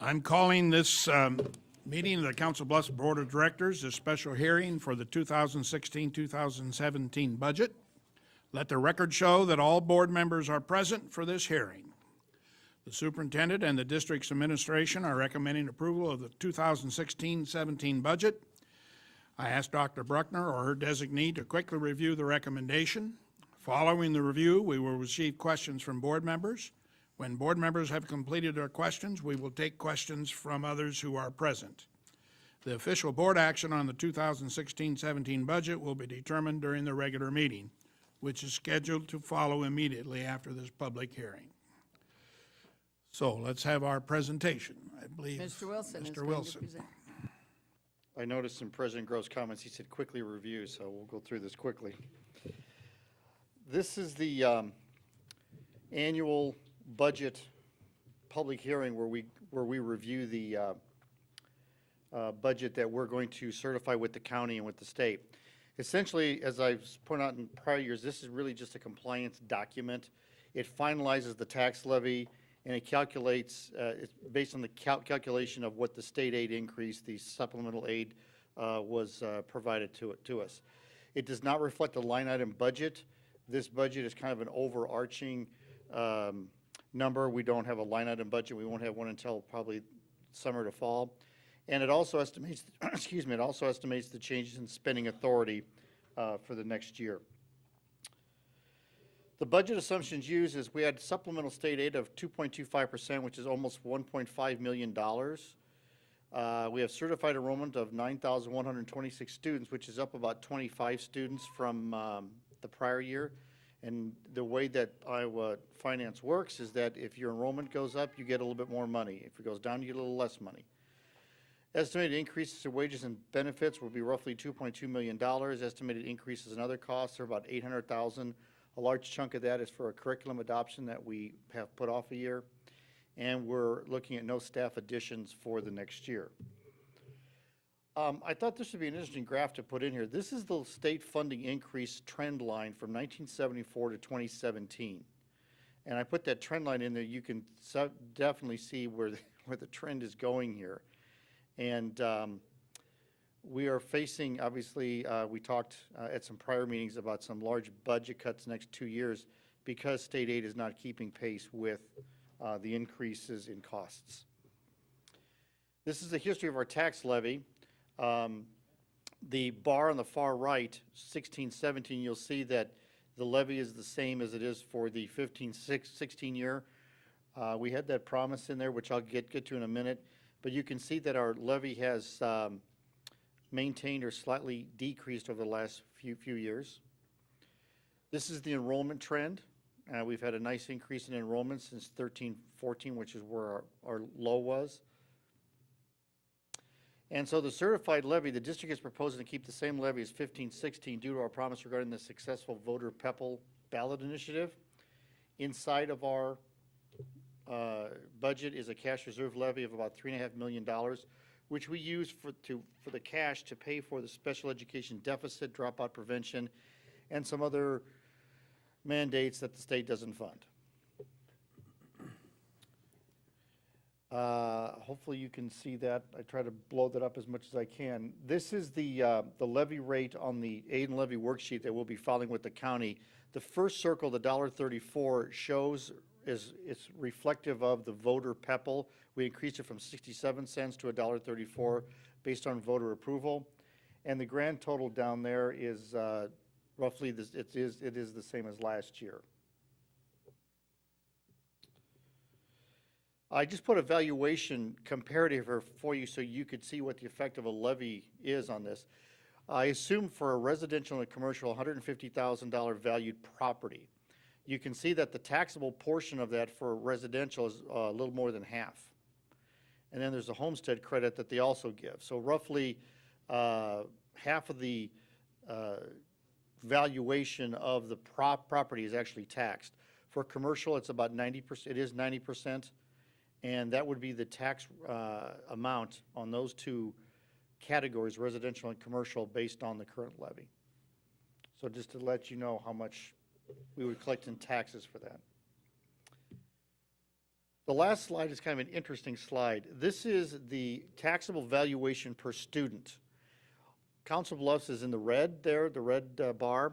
I'm calling this meeting of the Council Bluffs Board of Directors a special hearing for the 2016-2017 budget. Let the record show that all board members are present for this hearing. The superintendent and the district's administration are recommending approval of the 2016-17 budget. I asked Dr. Bruckner or her designee to quickly review the recommendation. Following the review, we will receive questions from board members. When board members have completed their questions, we will take questions from others who are present. The official board action on the 2016-17 budget will be determined during the regular meeting, which is scheduled to follow immediately after this public hearing. So let's have our presentation. I believe Mr. Wilson is Mr. going Wilson. to present. I noticed in President Grove's comments, he said quickly review, so we'll go through this quickly. This is the annual budget public hearing where we review the budget that we're going to certify with the county and with the state. Essentially, as I've pointed out in prior years, this is really just a compliance document. It finalizes the tax levy and it calculates, it's based on the calculation of what the state aid increase, the supplemental aid was provided to us. It does not reflect a line item budget. This budget is kind of an overarching number. We don't have a line item budget. We won't have one until probably summer to fall. And it also estimates, excuse me, it also estimates the changes in spending authority for the next year. The budget assumptions used is we had supplemental state aid of 2.25%, which is almost $1.5 million. We have certified enrollment of 9,126 students, which is up about 25 students from the prior year. And the way that Iowa finance works is that if your enrollment goes up, you get a little bit more money. If it goes down, you get a little less money. Estimated increases in wages and benefits will be roughly $2.2 million. Estimated increases in other costs are about $800,000. A large chunk of that is for a curriculum adoption that we have put off a year. And we're looking at no staff additions for the next year. I thought this would be an interesting graph to put in here. This is the state funding increase trend line from 1974 to 2017. And I put that trend line in there. You can definitely see where the trend is going here. And we are facing, obviously, we talked at some prior meetings about some large budget cuts next 2 years because state aid is not keeping pace with the increases in costs. This is the history of our tax levy. The bar on the far right, 16-17, you'll see that the levy is the same as it is for the 15-16 year. We had that promise in there, which I'll get to in a minute. But you can see that our levy has maintained or slightly decreased over the last few years. This is the enrollment trend. We've had a nice increase in enrollment since 13-14, which is where our low was. And so the certified levy, the district is proposing to keep the same levy as 15-16 due to our promise regarding the successful voter PEPAL ballot initiative. Inside of our budget is a cash reserve levy of about $3.5 million, which we use for the cash to pay for the special education deficit, dropout prevention, and some other mandates that the state doesn't fund. Hopefully you can see that. I try to blow that up as much as I can. This is the levy rate on the aid and levy worksheet that we'll be filing with the county. The first circle, the $1.34, shows it's reflective of the voter PEPAL. We increased it from 67 cents to $1.34 based on voter approval. And the grand total down there is roughly this, it is the same as last year. I just put a valuation comparative here for you so you could see what the effect of a levy is on this. I assume for a residential and a commercial $150,000 valued property. You can see that the taxable portion of that for residential is a little more than half. And then there's a homestead credit that they also give. So roughly half of the valuation of the property is actually taxed. For commercial, it's about 90%. It is 90%. And that would be the tax amount on those two categories, residential and commercial, based on the current levy. So just to let you know how much we would collect in taxes for that. The last slide is kind of an interesting slide. This is the taxable valuation per student. Council Bluffs is in the red there, the red bar.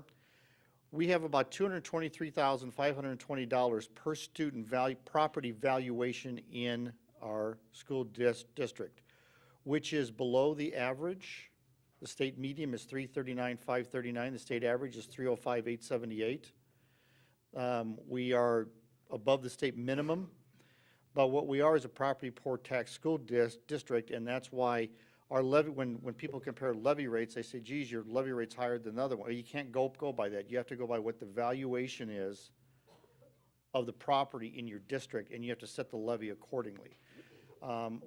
We have about $223,520 per student property valuation in our school district, which is below the average. The state median is $339,539. The state average is $305,878. We are above the state minimum, but what we are is a property poor tax school district, and that's why our levy, when people compare levy rates, they say, geez, your levy rate's higher than the other one. Well, you can't go by that. You have to go by what the valuation is of the property in your district, and you have to set the levy accordingly.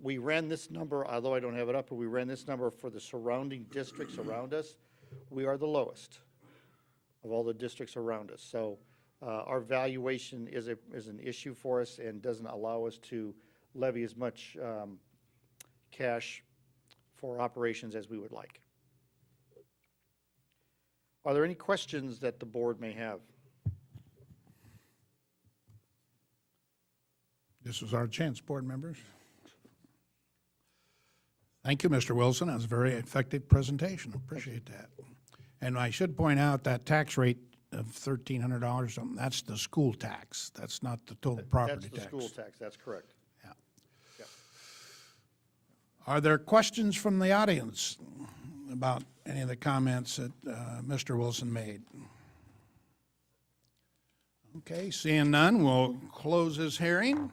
We ran this number, although I don't have it up, but we ran this number for the surrounding districts around us. We are the lowest of all the districts around us. So our valuation is an issue for us and doesn't allow us to levy as much cash for operations as we would like. Are there any questions that the board may have? This is our chance, board members. Thank you, Mr. Wilson. That was a very effective presentation. Appreciate that. And I should point out that tax rate of $1,300 something, that's the school tax. That's not the total property tax. That's the school tax, that's correct. Yeah. Yeah. Are there questions from the audience about any of the comments that Mr. Wilson made? Okay, seeing none, we'll close this hearing.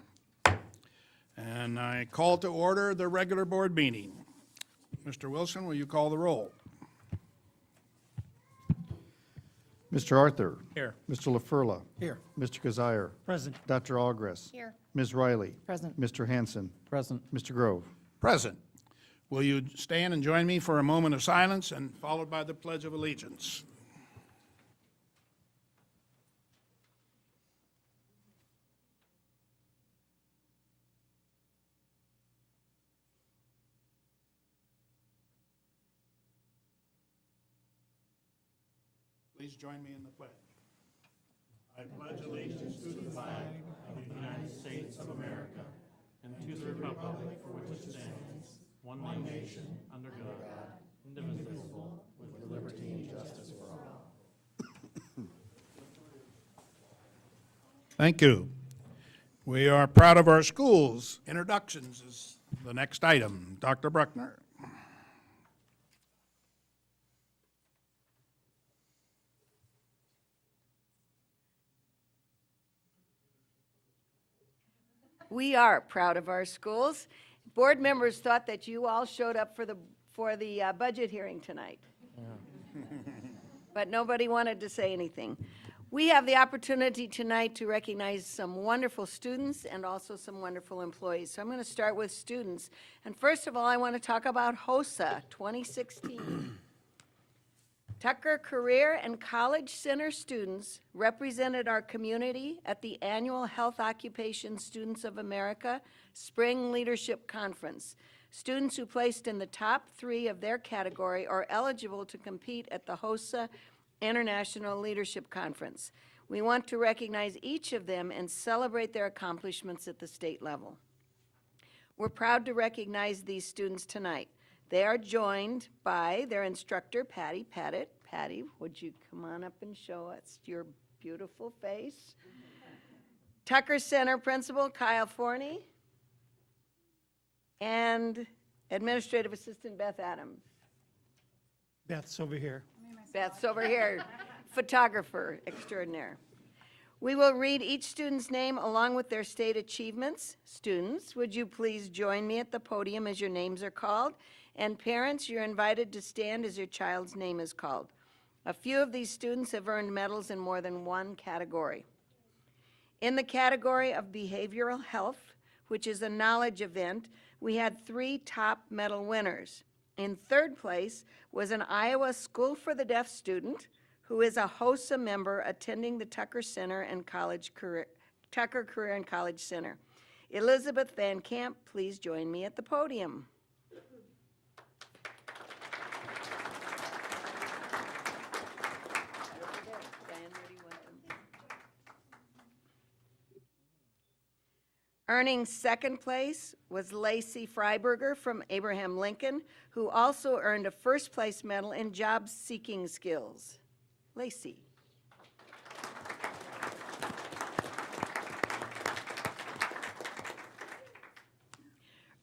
And I call to order the regular board meeting. Mr. Wilson, will you call the roll? Mr. Arthur. Here. Mr. LaFurla. Here. Mr. Kazire. Present. Dr. Algress. Here. Ms. Riley. Present. Mr. Hanson. Present. Mr. Grove. Present. Will you stand and join me for a moment of silence and followed by the Pledge of Allegiance? Please join me in the pledge. I pledge allegiance to the flag of the United States of America and to the republic for which it stands, one nation, under God, indivisible, with liberty and justice for all. Thank you. We are proud of our schools. Introductions is the next item. Dr. Bruckner. We are proud of our schools. Board members thought that you all showed up for the budget hearing tonight. But nobody wanted to say anything. We have the opportunity tonight to recognize some wonderful students and also some wonderful employees. So I'm going to start with students. And first of all, I want to talk about HOSA 2016. Tucker Career and College Center students represented our community at the annual Health Occupation Students of America Spring Leadership Conference. Students who placed in the top 3 of their category are eligible to compete at the HOSA International Leadership Conference. We want to recognize each of them and celebrate their accomplishments at the state level. We're proud to recognize these students tonight. They are joined by their instructor, Patty Pettit. Patty, would you come on up and show us your beautiful face? Tucker Center Principal, Kyle Forney. And Administrative Assistant, Beth Adams. Beth's over here. Beth's over here, photographer extraordinaire. We will read each student's name along with their state achievements. Students, would you please join me at the podium as your names are called? And parents, you're invited to stand as your child's name is called. A few of these students have earned medals in more than one category. In the category of behavioral health, which is a knowledge event, we had 3 top medal winners. In third place was an Iowa School for the Deaf student who is a HOSA member attending the Tucker Center and Tucker Career and College Center. Elizabeth Van Camp, please join me at the podium. Earning second place was Lacey Freiberger from Abraham Lincoln, who also earned a first place medal in job-seeking skills. Lacey.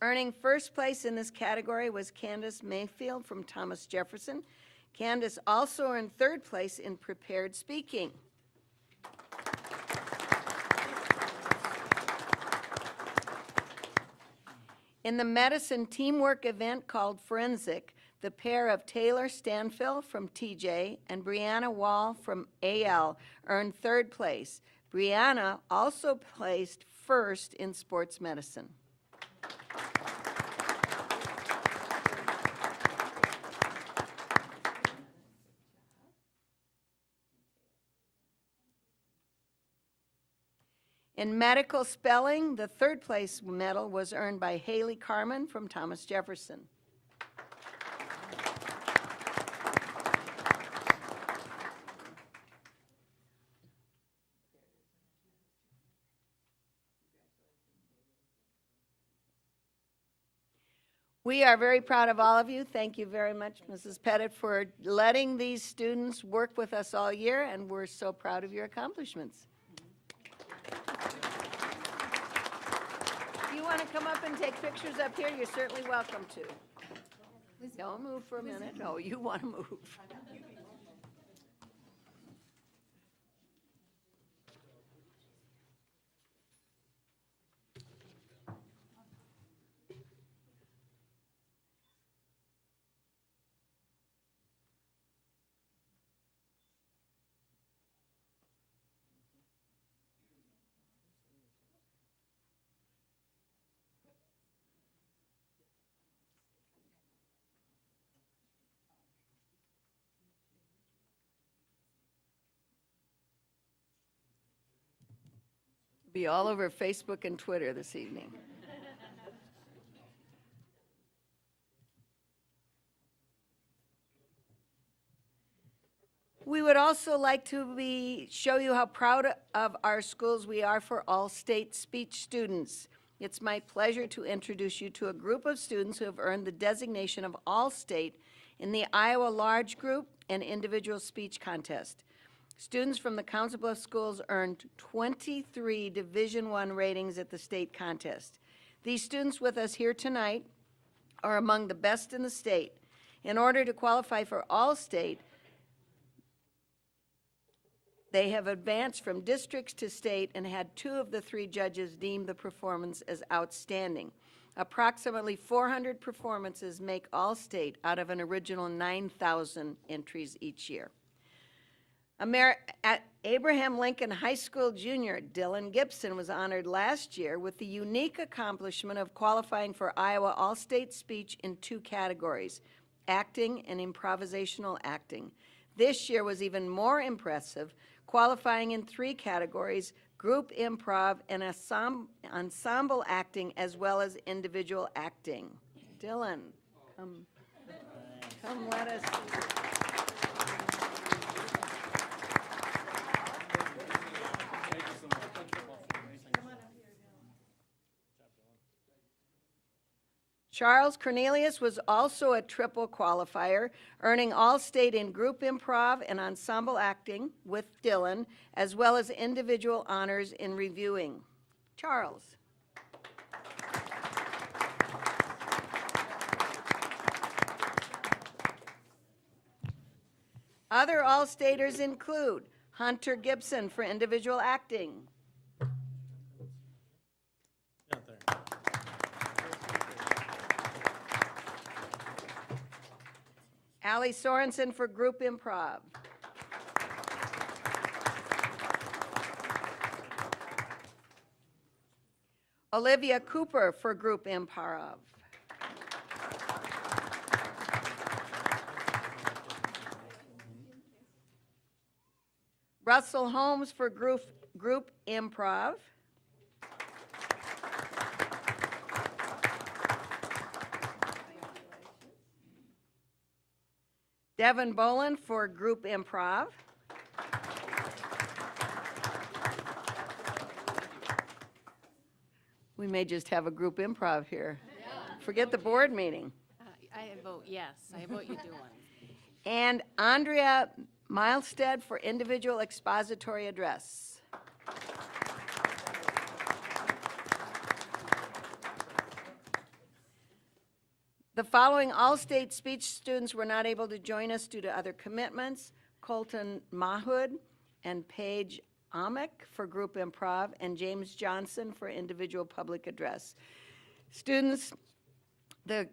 Earning first place in this category was Candace Mayfield from Thomas Jefferson. Candace also earned third place in prepared speaking. In the medicine teamwork event called Forensic, the pair of Taylor Stanfill from TJ and Brianna Wall from AL earned third place. Brianna also placed first in sports medicine. In medical spelling, the third place medal was earned by Haley Carmen from Thomas Jefferson. We are very proud of all of you. Thank you very much, Mrs. Pettit, for letting these students work with us all year, and we're so proud of your accomplishments. If you want to come up and take pictures up here, you're certainly welcome to. Don't move for a minute. No, you want to move. Be all over Facebook and Twitter this evening. We would also like to show you how proud of our schools we are for all state speech students. It's my pleasure to introduce you to a group of students who have earned the designation of all state in the Iowa Large Group and Individual Speech Contest. Students from the Council Bluffs schools earned 23 Division I ratings at the state contest. These students with us here tonight are among the best in the state. In order to qualify for All-State, they have advanced from districts to state and had 2 of the 3 judges deem the performance as outstanding. Approximately 400 performances make All-State out of an original 9,000 entries each year. At Abraham Lincoln High School junior, Dylan Gibson was honored last year with the unique accomplishment of qualifying for Iowa All-State Speech in 2 categories, acting and improvisational acting. This year was even more impressive, qualifying in 3 categories, group improv and ensemble acting, as well as individual acting. Dylan, come let us see. Charles Cornelius was also a triple qualifier, earning All-State in group improv and ensemble acting with Dylan, as well as individual honors in reviewing. Charles. Other All-Staters include Hunter Gibson for individual acting, Allie Sorensen for group improv. Olivia Cooper for group improv. Russell Holmes for group improv. Devin Boland for group improv. We may just have a group improv here. Forget the board meeting. I vote yes. I vote you do one. And Andrea Milstead for individual expository address. The following all-state speech students were not able to join us due to other commitments: Colton Mahood and Paige Amick for group improv, and James Johnson for individual public address. Students, the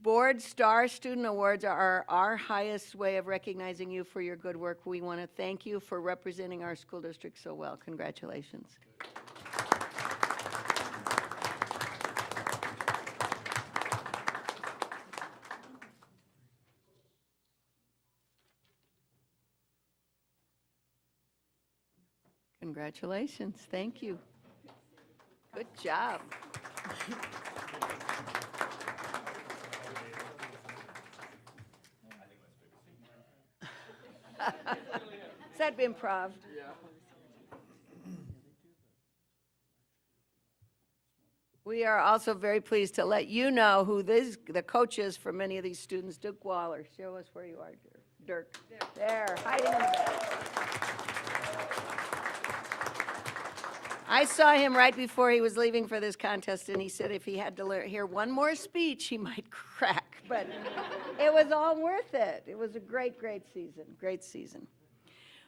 Board Star Student Awards are our highest way of recognizing you for your good work. We want to thank you for representing our school district so well. Congratulations. Congratulations. Thank you. Good job. Is that improv? We are also very pleased to let you know who the coach is for many of these students. Dirk Waller. Show us where you are, Dirk. There, hiding in the back. I saw him right before he was leaving for this contest, and he said if he had to hear one more speech, he might crack. But it was all worth it. It was a great, great season. Great season.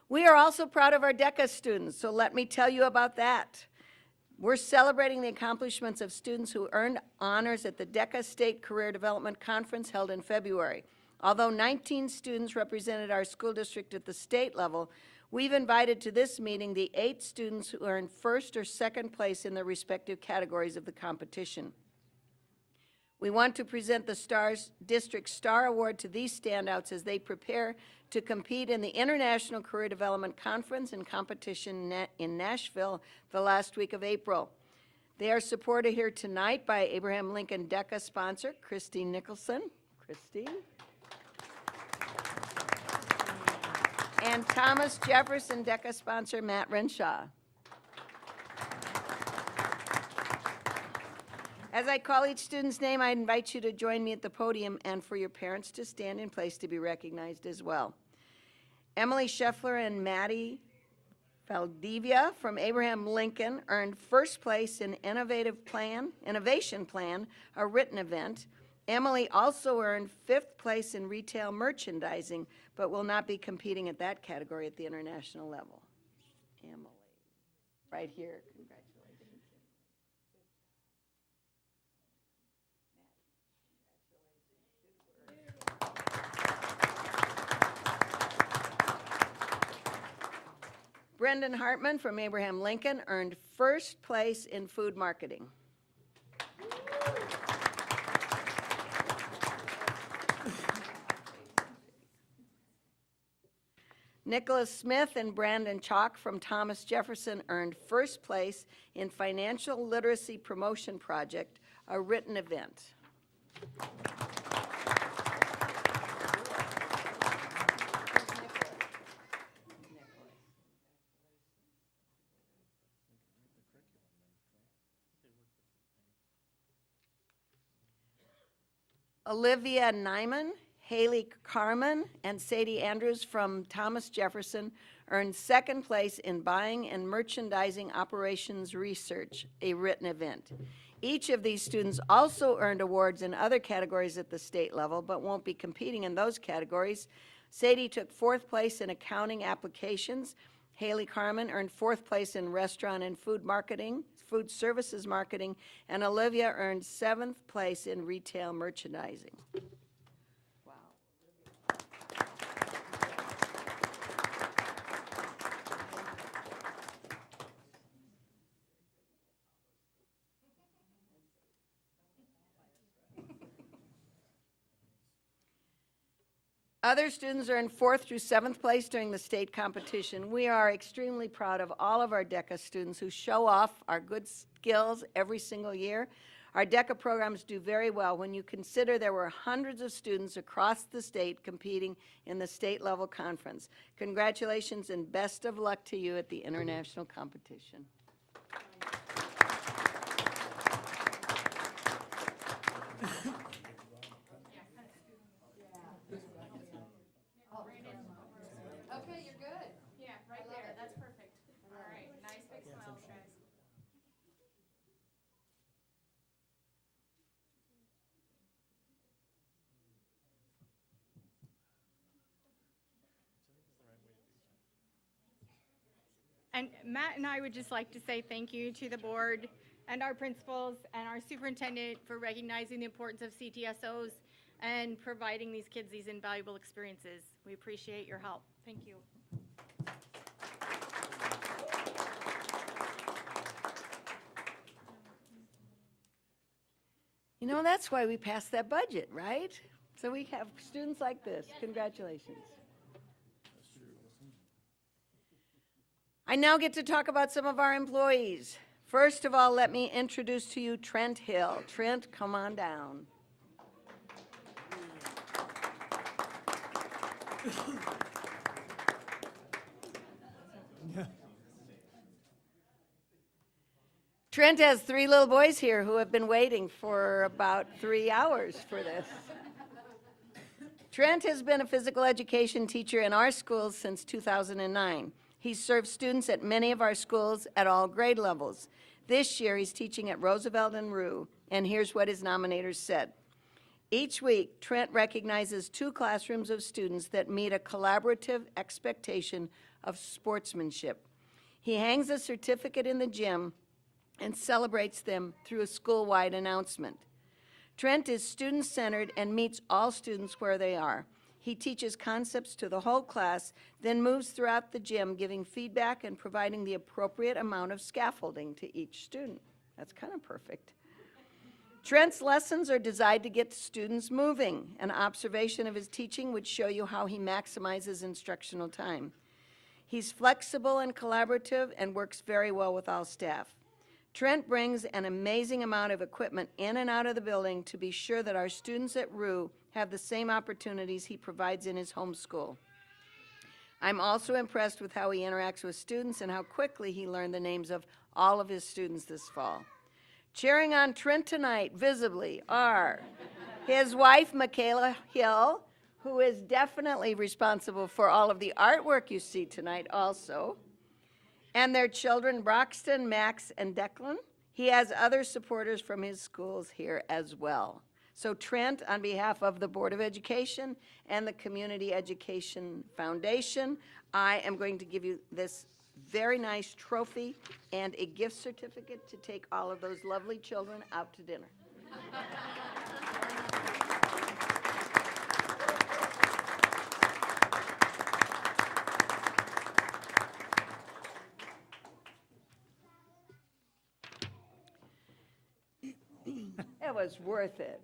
We are also proud of our DECA students, so let me tell you about that. We're celebrating the accomplishments of students who earned honors at the DECA State Career Development Conference held in February. Although 19 students represented our school district at the state level, we've invited to this meeting the 8 students who earned first or second place in their respective categories of the competition. We want to present the District Star Award to these standouts as they prepare to compete in the International Career Development Conference and competition in Nashville the last week of April. They are supported here tonight by Abraham Lincoln DECA sponsor, Christine Nicholson. Christine. And Thomas Jefferson DECA sponsor, Matt Renshaw. As I call each student's name, I invite you to join me at the podium and for your parents to stand in place to be recognized as well. Emily Scheffler and Maddie Valdivia from Abraham Lincoln earned first place in Innovation Plan, a written event. Emily also earned 5th place in retail merchandising, but will not be competing at that category at the international level. Emily, right here. Congratulations. Brendan Hartman from Abraham Lincoln earned first place in food marketing. Nicholas Smith and Brandon Chalk from Thomas Jefferson earned first place in Financial Literacy Promotion Project, a written event. Olivia Nyman, Haley Carmen, and Sadie Andrews from Thomas Jefferson earned second place in Buying and Merchandising Operations Research, a written event. Each of these students also earned awards in other categories at the state level, but won't be competing in those categories. Sadie took 4th place in Accounting Applications. Haley Carmen earned 4th place in Restaurant and Food Services Marketing, and Olivia earned 7th place in Retail Merchandising. Wow. Other students earned 4th through 7th place during the state competition. We are extremely proud of all of our DECA students who show off our good skills every single year. Our DECA programs do very well when you consider there were hundreds of students across the state competing in the state level conference. Congratulations and best of luck to you at the international competition. And Matt and I would just like to say thank you to the board and our principals and our superintendent for recognizing the importance of CTSOs and providing these kids these invaluable experiences. We appreciate your help. Thank you. You know, that's why we passed that budget, right? So we have students like this. Congratulations. I now get to talk about some of our employees. First of all, let me introduce to you Trent Hill. Trent, come on down. Trent has 3 little boys here who have been waiting for about 3 hours for this. Trent has been a physical education teacher in our schools since 2009. He's served students at many of our schools at all grade levels. This year, he's teaching at Roosevelt and Rue, and here's what his nominators said. Each week, Trent recognizes 2 classrooms of students that meet a collaborative expectation of sportsmanship. He hangs a certificate in the gym and celebrates them through a school-wide announcement. Trent is student-centered and meets all students where they are. He teaches concepts to the whole class, then moves throughout the gym, giving feedback and providing the appropriate amount of scaffolding to each student. That's kind of perfect. Trent's lessons are designed to get students moving. An observation of his teaching would show you how he maximizes instructional time. He's flexible and collaborative and works very well with all staff. Trent brings an amazing amount of equipment in and out of the building to be sure that our students at Rue have the same opportunities he provides in his home school. I'm also impressed with how he interacts with students and how quickly he learned the names of all of his students this fall. Cheering on Trent tonight, visibly, are his wife, Michaela Hill, who is definitely responsible for all of the artwork you see tonight also, and their children, Broxton, Max, and Declan. He has other supporters from his schools here as well. So Trent, on behalf of the Board of Education and the Community Education Foundation, I am going to give you this very nice trophy and a gift certificate to take all of those lovely children out to dinner. It was worth it.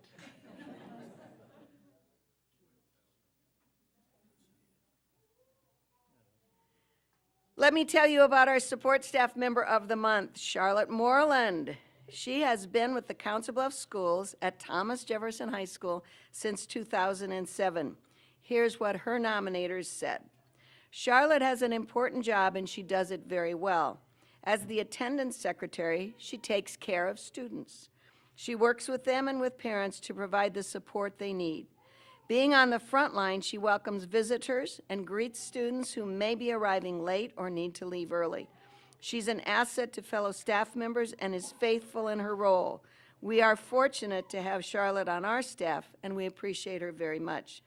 Let me tell you about our support staff member of the month, Charlotte Moreland. She has been with the Council Bluffs Schools at Thomas Jefferson High School since 2007. Here's what her nominators said. Charlotte has an important job and she does it very well. As the attendance secretary, she takes care of students. She works with them and with parents to provide the support they need. Being on the front line, she welcomes visitors and greets students who may be arriving late or need to leave early. She's an asset to fellow staff members and is faithful in her role. We are fortunate to have Charlotte on our staff, and we appreciate her very much.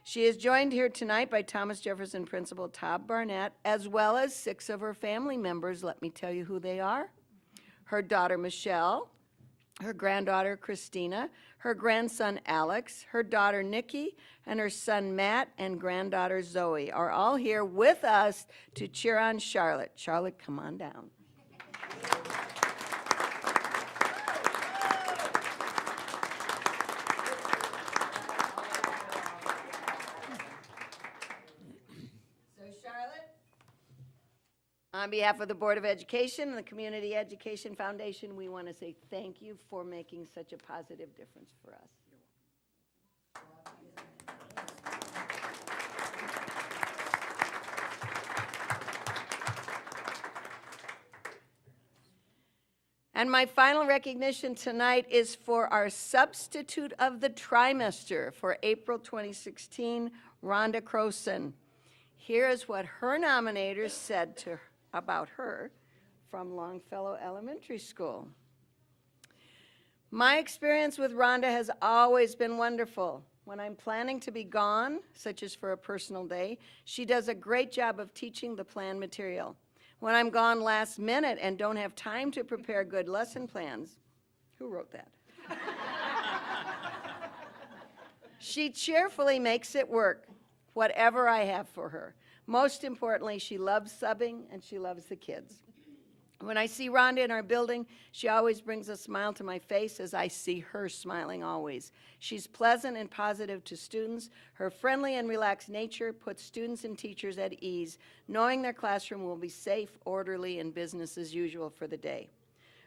She is joined here tonight by Thomas Jefferson Principal Todd Barnett, as well as 6 of her family members. Let me tell you who they are. Her daughter, Michelle, her granddaughter, Christina, her grandson, Alex, her daughter, Nikki, and her son, Matt, and granddaughter, Zoe, are all here with us to cheer on Charlotte. Charlotte, come on down. So, Charlotte, on behalf of the Board of Education and the Community Education Foundation, we want to say thank you for making such a positive difference for us. And my final recognition tonight is for our substitute of the trimester for April 2016, Rhonda Croson. Here is what her nominators said about her from Longfellow Elementary School. My experience with Rhonda has always been wonderful. When I'm planning to be gone, such as for a personal day, she does a great job of teaching the planned material. when I'm gone last minute and don't have time to prepare good lesson plans. Who wrote that? She cheerfully makes it work, whatever I have for her. Most importantly, she loves subbing and she loves the kids. When I see Rhonda in our building, she always brings a smile to my face as I see her smiling always. She's pleasant and positive to students. Her friendly and relaxed nature puts students and teachers at ease, knowing their classroom will be safe, orderly, and business as usual for the day.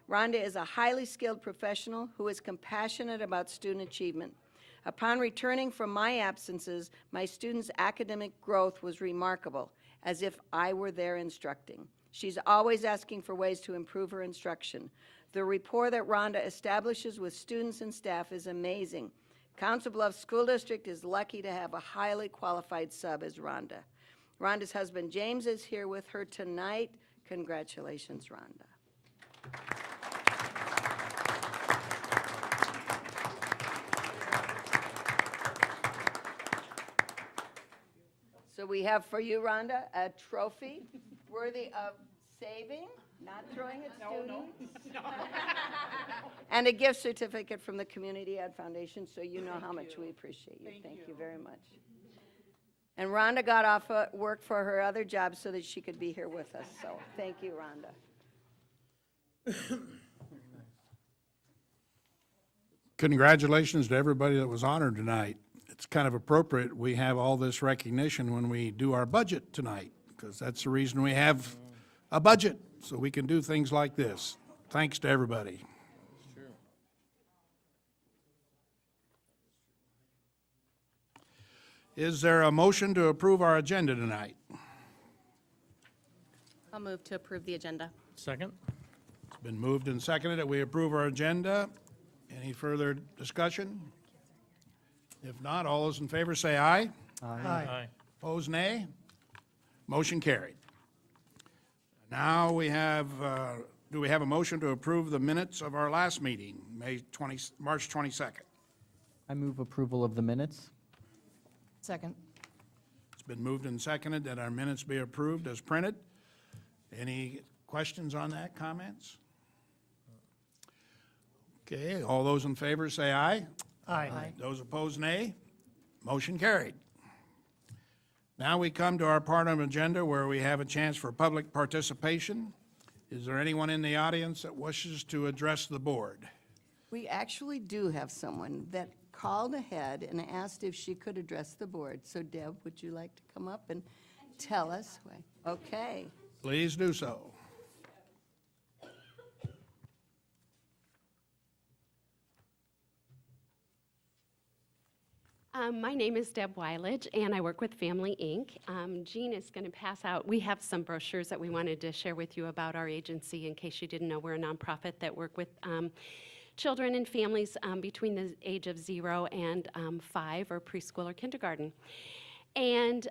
Rhonda is a highly skilled professional who is compassionate about student achievement. Upon returning from my absences, my students' academic growth was remarkable, as if I were there instructing. She's always asking for ways to improve her instruction. The rapport that Rhonda establishes with students and staff is amazing. Council Bluffs School District is lucky to have a highly qualified sub as Rhonda. Rhonda's husband James is here with her tonight. Congratulations, Rhonda. So we have for you, Rhonda, a trophy worthy of saving, not throwing at students. And a gift certificate from the Community Ed Foundation, so you know how much we appreciate you. Thank you very much. And Rhonda got off work for her other job so that she could be here with us, so thank you, Rhonda. Congratulations to everybody that was honored tonight. It's kind of appropriate we have all this recognition when we do our budget tonight, because that's the reason we have a budget, so we can do things like this. Thanks to everybody. Is there a motion to approve our agenda tonight? I'll move to approve the agenda. Second? It's been moved and seconded that we approve our agenda. Any further discussion? If not, all those in favor say aye. Aye. Opposed, nay. Motion carried. Now we have, do we have a motion to approve the minutes of our last meeting, March 22nd? I move approval of the minutes. Second. It's been moved and seconded that our minutes be approved as printed. Any questions on that, comments? Okay, all those in favor say aye. Aye. Those opposed, nay. Motion carried. Now we come to our part of the agenda where we have a chance for public participation. Is there anyone in the audience that wishes to address the board? We actually do have someone that called ahead and asked if she could address the board. So Deb, would you like to come up and tell us? Okay. Please do so. My name is Deb Weilage, and I work with Family Inc. Jean is going to pass out, we have some brochures that we wanted to share with you about our agency in case you didn't know. We're a nonprofit that work with children and families between the age of 0 and 5 or preschool or kindergarten. And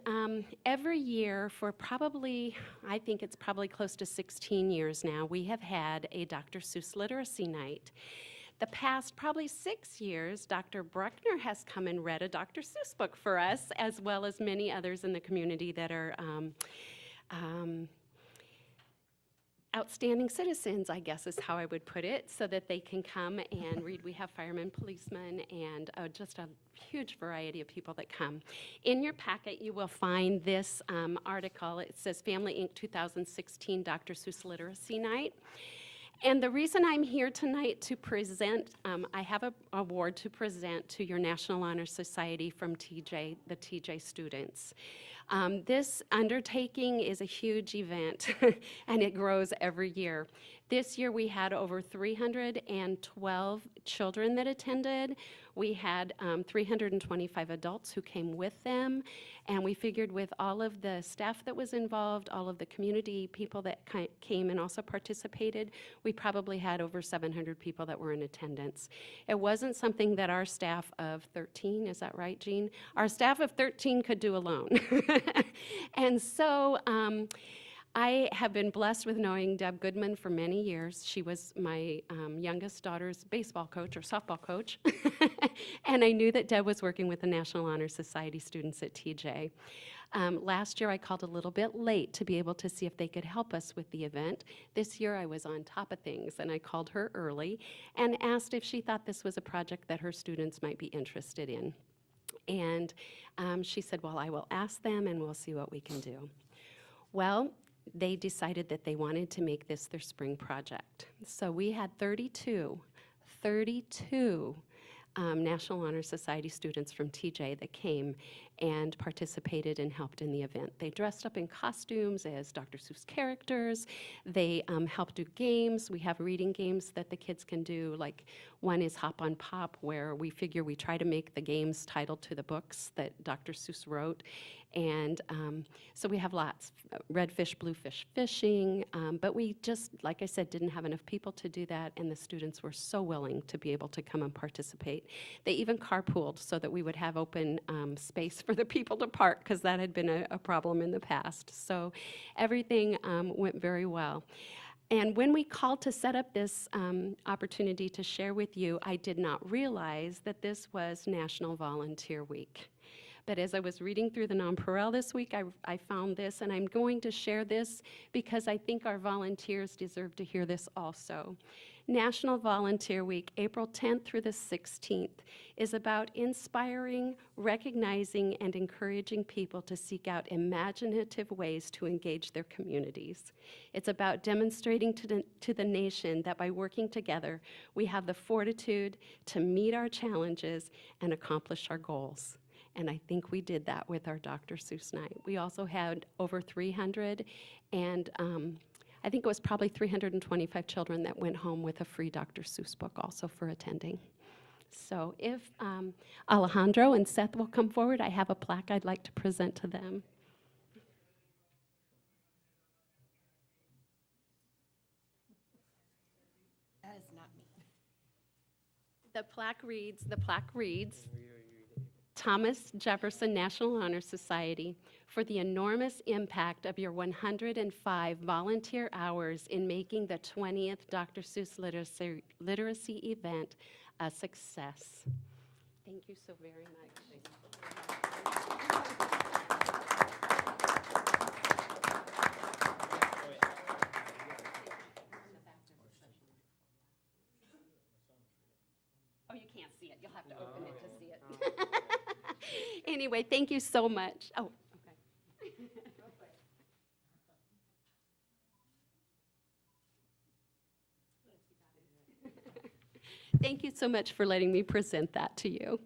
every year for probably, I think it's probably close to 16 years now, we have had a Dr. Seuss Literacy Night. The past probably 6 years, Dr. Bruckner has come and read a Dr. Seuss book for us, as well as many others in the community that are outstanding citizens, I guess is how I would put it, so that they can come and read. We have firemen, policemen, and just a huge variety of people that come. In your packet, you will find this article. It says Family Inc. 2016 Dr. Seuss Literacy Night. And the reason I'm here tonight to present, I have an award to present to your National Honor Society from TJ, the TJ students. This undertaking is a huge event, and it grows every year. This year we had over 312 children that attended. We had 325 adults who came with them, and we figured with all of the staff that was involved, all of the community people that came and also participated, we probably had over 700 people that were in attendance. It wasn't something that our staff of 13, is that right, Jean? Our staff of 13 could do alone. And so I have been blessed with knowing Deb Goodman for many years. She was my youngest daughter's baseball coach or softball coach. And I knew that Deb was working with the National Honor Society students at TJ. Last year, I called a little bit late to be able to see if they could help us with the event. This year, I was on top of things, and I called her early and asked if she thought this was a project that her students might be interested in. And she said, well, I will ask them, and we'll see what we can do. Well, they decided that they wanted to make this their spring project. So we had 32 National Honor Society students from TJ that came and participated and helped in the event. They dressed up in costumes as Dr. Seuss characters. They helped do games. We have reading games that the kids can do, like one is Hop on Pop, where we figure we try to make the games titled to the books that Dr. Seuss wrote. And so we have lots, red fish, blue fish fishing, but we just, like I said, didn't have enough people to do that, and the students were so willing to be able to come and participate. They even carpooled so that we would have open space for the people to park, because that had been a problem in the past. So everything went very well. And when we called to set up this opportunity to share with you, I did not realize that this was National Volunteer Week. But as I was reading through the Nonpareil this week, I found this, and I'm going to share this because I think our volunteers deserve to hear this also. National Volunteer Week, April 10th through the 16th, is about inspiring, recognizing, and encouraging people to seek out imaginative ways to engage their communities. It's about demonstrating to the nation that by working together, we have the fortitude to meet our challenges and accomplish our goals. And I think we did that with our Dr. Seuss night. We also had over 300, and I think it was probably 325 children that went home with a free Dr. Seuss book also for attending. So if Alejandro and Seth will come forward, I have a plaque I'd like to present to them. That is not me. The plaque reads, Thomas Jefferson National Honor Society, for the enormous impact of your 105 volunteer hours in making the 20th Dr. Seuss Literacy event a success. Thank you so very much. Oh, you can't see it. You'll have to open it to see it. Anyway, thank you so much. Oh, okay. Thank you so much for letting me present that to you.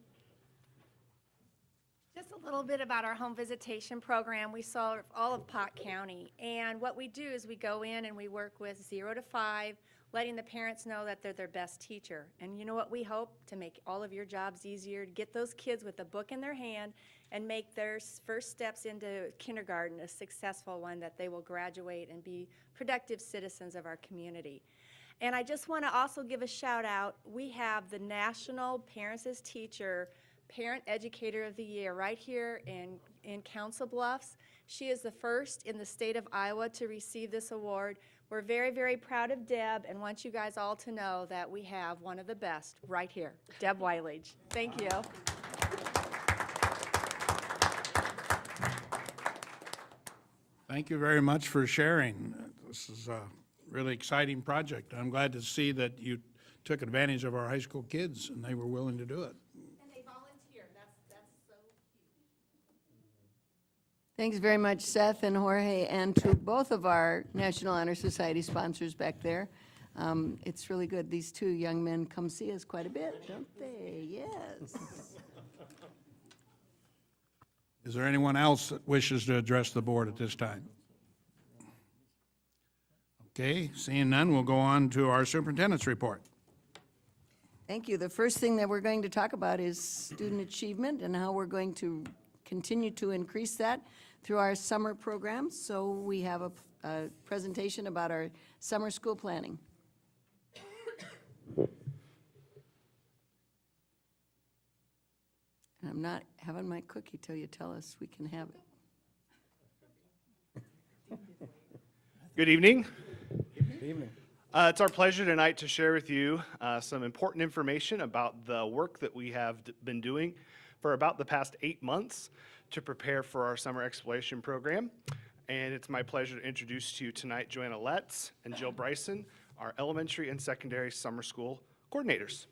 Just a little bit about our home visitation program. We serve all of Pot County, and what we do is we go in and we work with 0 to 5, letting the parents know that they're their best teacher. And you know what we hope? To make all of your jobs easier, to get those kids with a book in their hand and make their first steps into kindergarten a successful one, that they will graduate and be productive citizens of our community. And I just want to also give a shout out. We have the National Parents as Teacher Parent Educator of the Year right here in Council Bluffs. She is the first in the state of Iowa to receive this award. We're very, very proud of Deb, and want you guys all to know that we have one of the best right here, Deb Weilige. Thank you. Thank you very much for sharing. This is a really exciting project. I'm glad to see that you took advantage of our high school kids and they were willing to do it. And they volunteer. That's so huge. Thanks very much, Seth and Jorge, and to both of our National Honor Society sponsors back there. It's really good. These two young men come see us quite a bit, don't they? Yes. Is there anyone else that wishes to address the board at this time? Okay, seeing none, we'll go on to our superintendent's report. Thank you. The first thing that we're going to talk about is student achievement and how we're going to continue to increase that through our summer programs. So we have a presentation about our summer school planning. And I'm not having my cookie till you tell us we can have it. Good evening. Good evening. It's our pleasure tonight to share with you some important information about the work that we have been doing for about the past 8 months to prepare for our summer exploration program. And it's my pleasure to introduce to you tonight Joanna Letts and Jill Bryson, our elementary and secondary summer school coordinators.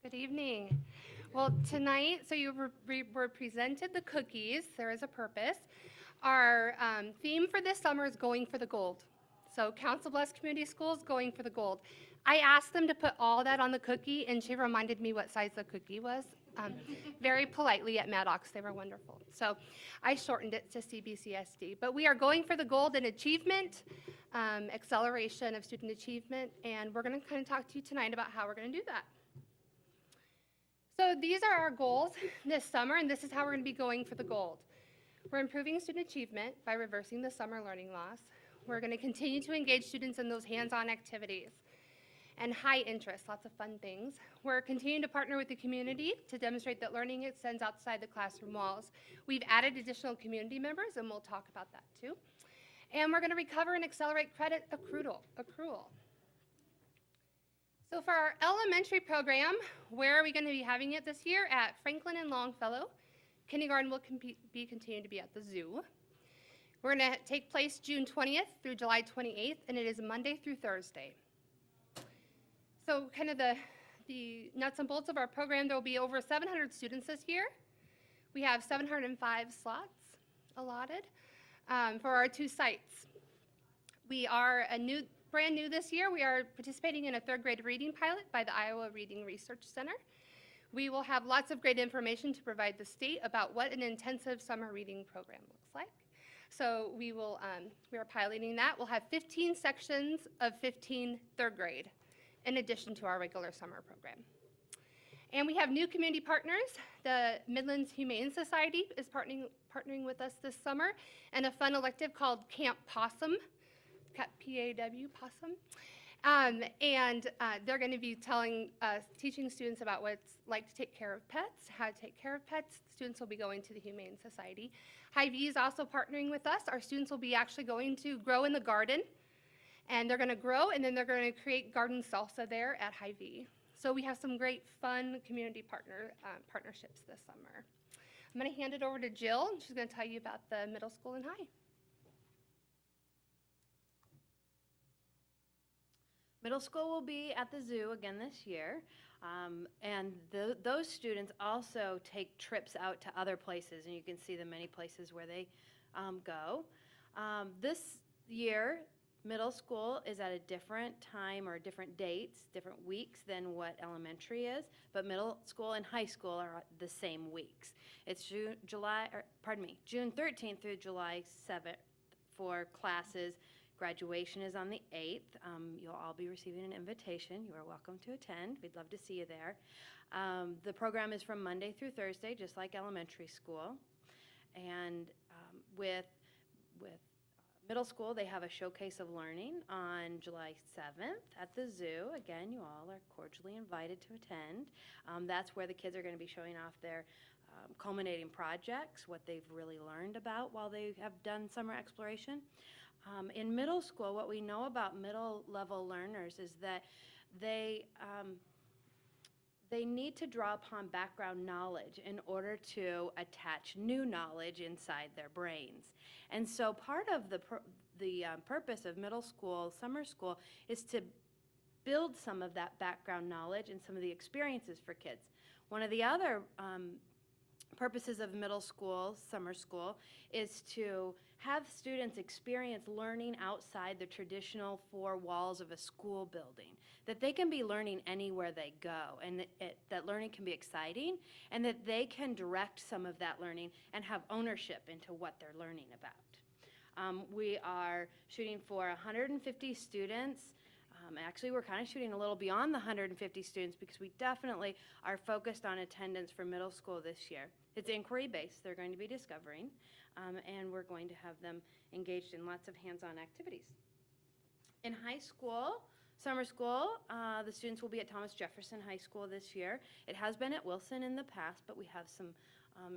Good evening. Well, tonight, so you were presented the cookies. There is a purpose. Our theme for this summer is going for the gold. So Council Bluffs Community Schools, going for the gold. I asked them to put all that on the cookie, and she reminded me what size the cookie was. Very politely at Maddox, they were wonderful. So I shortened it to CBCSD. But we are going for the gold in achievement, acceleration of student achievement, and we're going to kind of talk to you tonight about how we're going to do that. So these are our goals this summer, and this is how we're going to be going for the gold. We're improving student achievement by reversing the summer learning loss. We're going to continue to engage students in those hands-on activities and high interest, lots of fun things. We're continuing to partner with the community to demonstrate that learning extends outside the classroom walls. We've added additional community members, and we'll talk about that too. And we're going to recover and accelerate credit accrual. So for our elementary program, where are we going to be having it this year? At Franklin and Longfellow. Kindergarten will continue to be at the zoo. We're going to take place June 20th through July 28th, and it is Monday through Thursday. So kind of the nuts and bolts of our program, there will be over 700 students this year. We have 705 slots allotted for our 2 sites. We are brand new this year. We are participating in a 3rd grade reading pilot by the Iowa Reading Research Center. We will have lots of great information to provide the state about what an intensive summer reading program looks like. So we are piloting that. We'll have 15 sections of 15 3rd grade in addition to our regular summer program. And we have new community partners. The Midlands Humane Society is partnering with us this summer, and a fun elective called Camp Possum, P-A-W, Possum. And they're going to be teaching students about what it's like to take care of pets, how to take care of pets. Students will be going to the Humane Society. Hy-Vee is also partnering with us. Our students will be actually going to grow in the garden, and they're going to grow, and then they're going to create garden salsa there at Hy-Vee. So we have some great fun community partnerships this summer. I'm going to hand it over to Jill, and she's going to tell you about the middle school and high. Middle school will be at the zoo again this year, and those students also take trips out to other places, and you can see the many places where they go. This year, middle school is at a different time or different dates, different weeks than what elementary is, but middle school and high school are the same weeks. It's June 13th through July 7th for classes. Graduation is on the 8th. You'll all be receiving an invitation. You are welcome to attend. We'd love to see you there. The program is from Monday through Thursday, just like elementary school. And with middle school, they have a showcase of learning on July 7th at the zoo. Again, you all are cordially invited to attend. That's where the kids are going to be showing off their culminating projects, what they've really learned about while they have done summer exploration. In middle school, what we know about middle level learners is that they need to draw upon background knowledge in order to attach new knowledge inside their brains. And so part of the purpose of middle school, summer school, is to build some of that background knowledge and some of the experiences for kids. One of the other purposes of middle school, summer school, is to have students experience learning outside the traditional 4 walls of a school building, that they can be learning anywhere they go, and that learning can be exciting, and that they can direct some of that learning and have ownership into what they're learning about. We are shooting for 150 students. Actually, we're kind of shooting a little beyond the 150 students because we definitely are focused on attendance for middle school this year. It's inquiry-based. They're going to be discovering, and we're going to have them engaged in lots of hands-on activities. In high school, summer school, the students will be at Thomas Jefferson High School this year. It has been at Wilson in the past, but we have some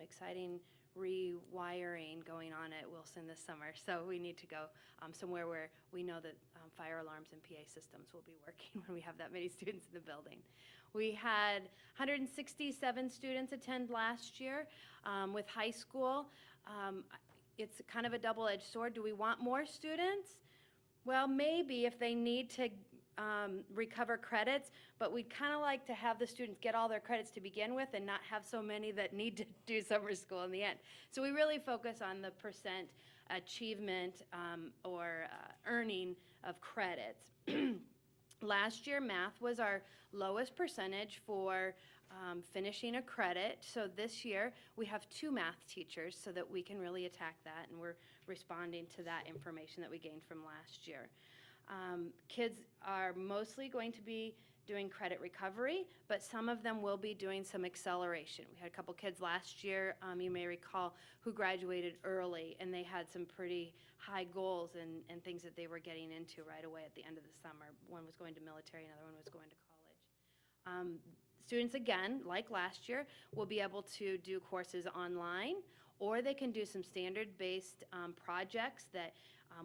exciting rewiring going on at Wilson this summer. So we need to go somewhere where we know that fire alarms and PA systems will be working when we have that many students in the building. We had 167 students attend last year with high school. It's kind of a double-edged sword. Do we want more students? Well, maybe if they need to recover credits, but we'd kind of like to have the students get all their credits to begin with and not have so many that need to do summer school in the end. So we really focus on the percent achievement or earning of credits. Last year, math was our lowest percentage for finishing a credit. So this year, we have 2 math teachers so that we can really attack that, and we're responding to that information that we gained from last year. Kids are mostly going to be doing credit recovery, but some of them will be doing some acceleration. We had a couple kids last year, you may recall, who graduated early, and they had some pretty high goals and things that they were getting into right away at the end of the summer. One was going to military, another one was going to college. Students, again, like last year, will be able to do courses online, or they can do some standard-based projects that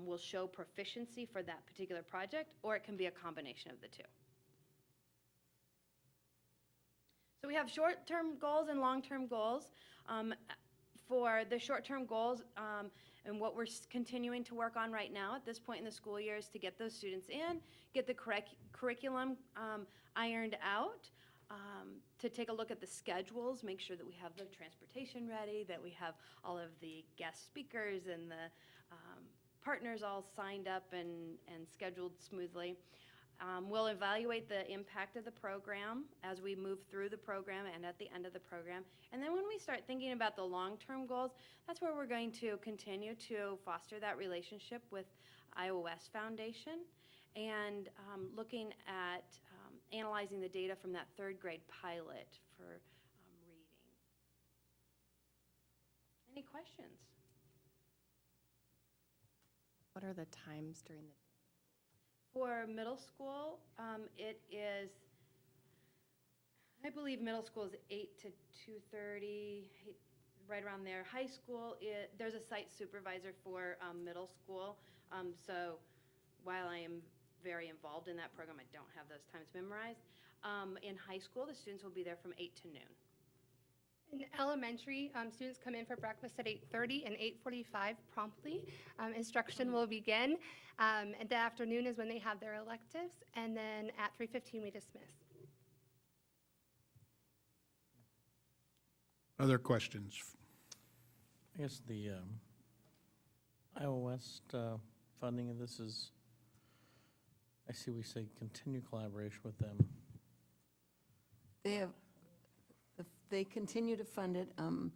will show proficiency for that particular project, or it can be a combination of the two. So we have short-term goals and long-term goals. For the short-term goals, and what we're continuing to work on right now at this point in the school year is to get those students in, get the curriculum ironed out, to take a look at the schedules, make sure that we have the transportation ready, that we have all of the guest speakers and the partners all signed up and scheduled smoothly. We'll evaluate the impact of the program as we move through the program and at the end of the program. And then when we start thinking about the long-term goals, that's where we're going to continue to foster that relationship with Iowa West Foundation and looking at analyzing the data from that 3rd grade pilot for reading. Any questions? What are the times during the day? For middle school, it is, I believe middle school is 8 to 2:30, right around there. High school, there's a site supervisor for middle school. So while I am very involved in that program, I don't have those times memorized. In high school, the students will be there from 8 to noon. In elementary, students come in for breakfast at 8:30 and 8:45 promptly. Instruction will begin. And the afternoon is when they have their electives, and then at 3:15 we dismiss. Other questions? I guess the Iowa West funding of this is, I see we say continue collaboration with them. They continue to fund it. I'm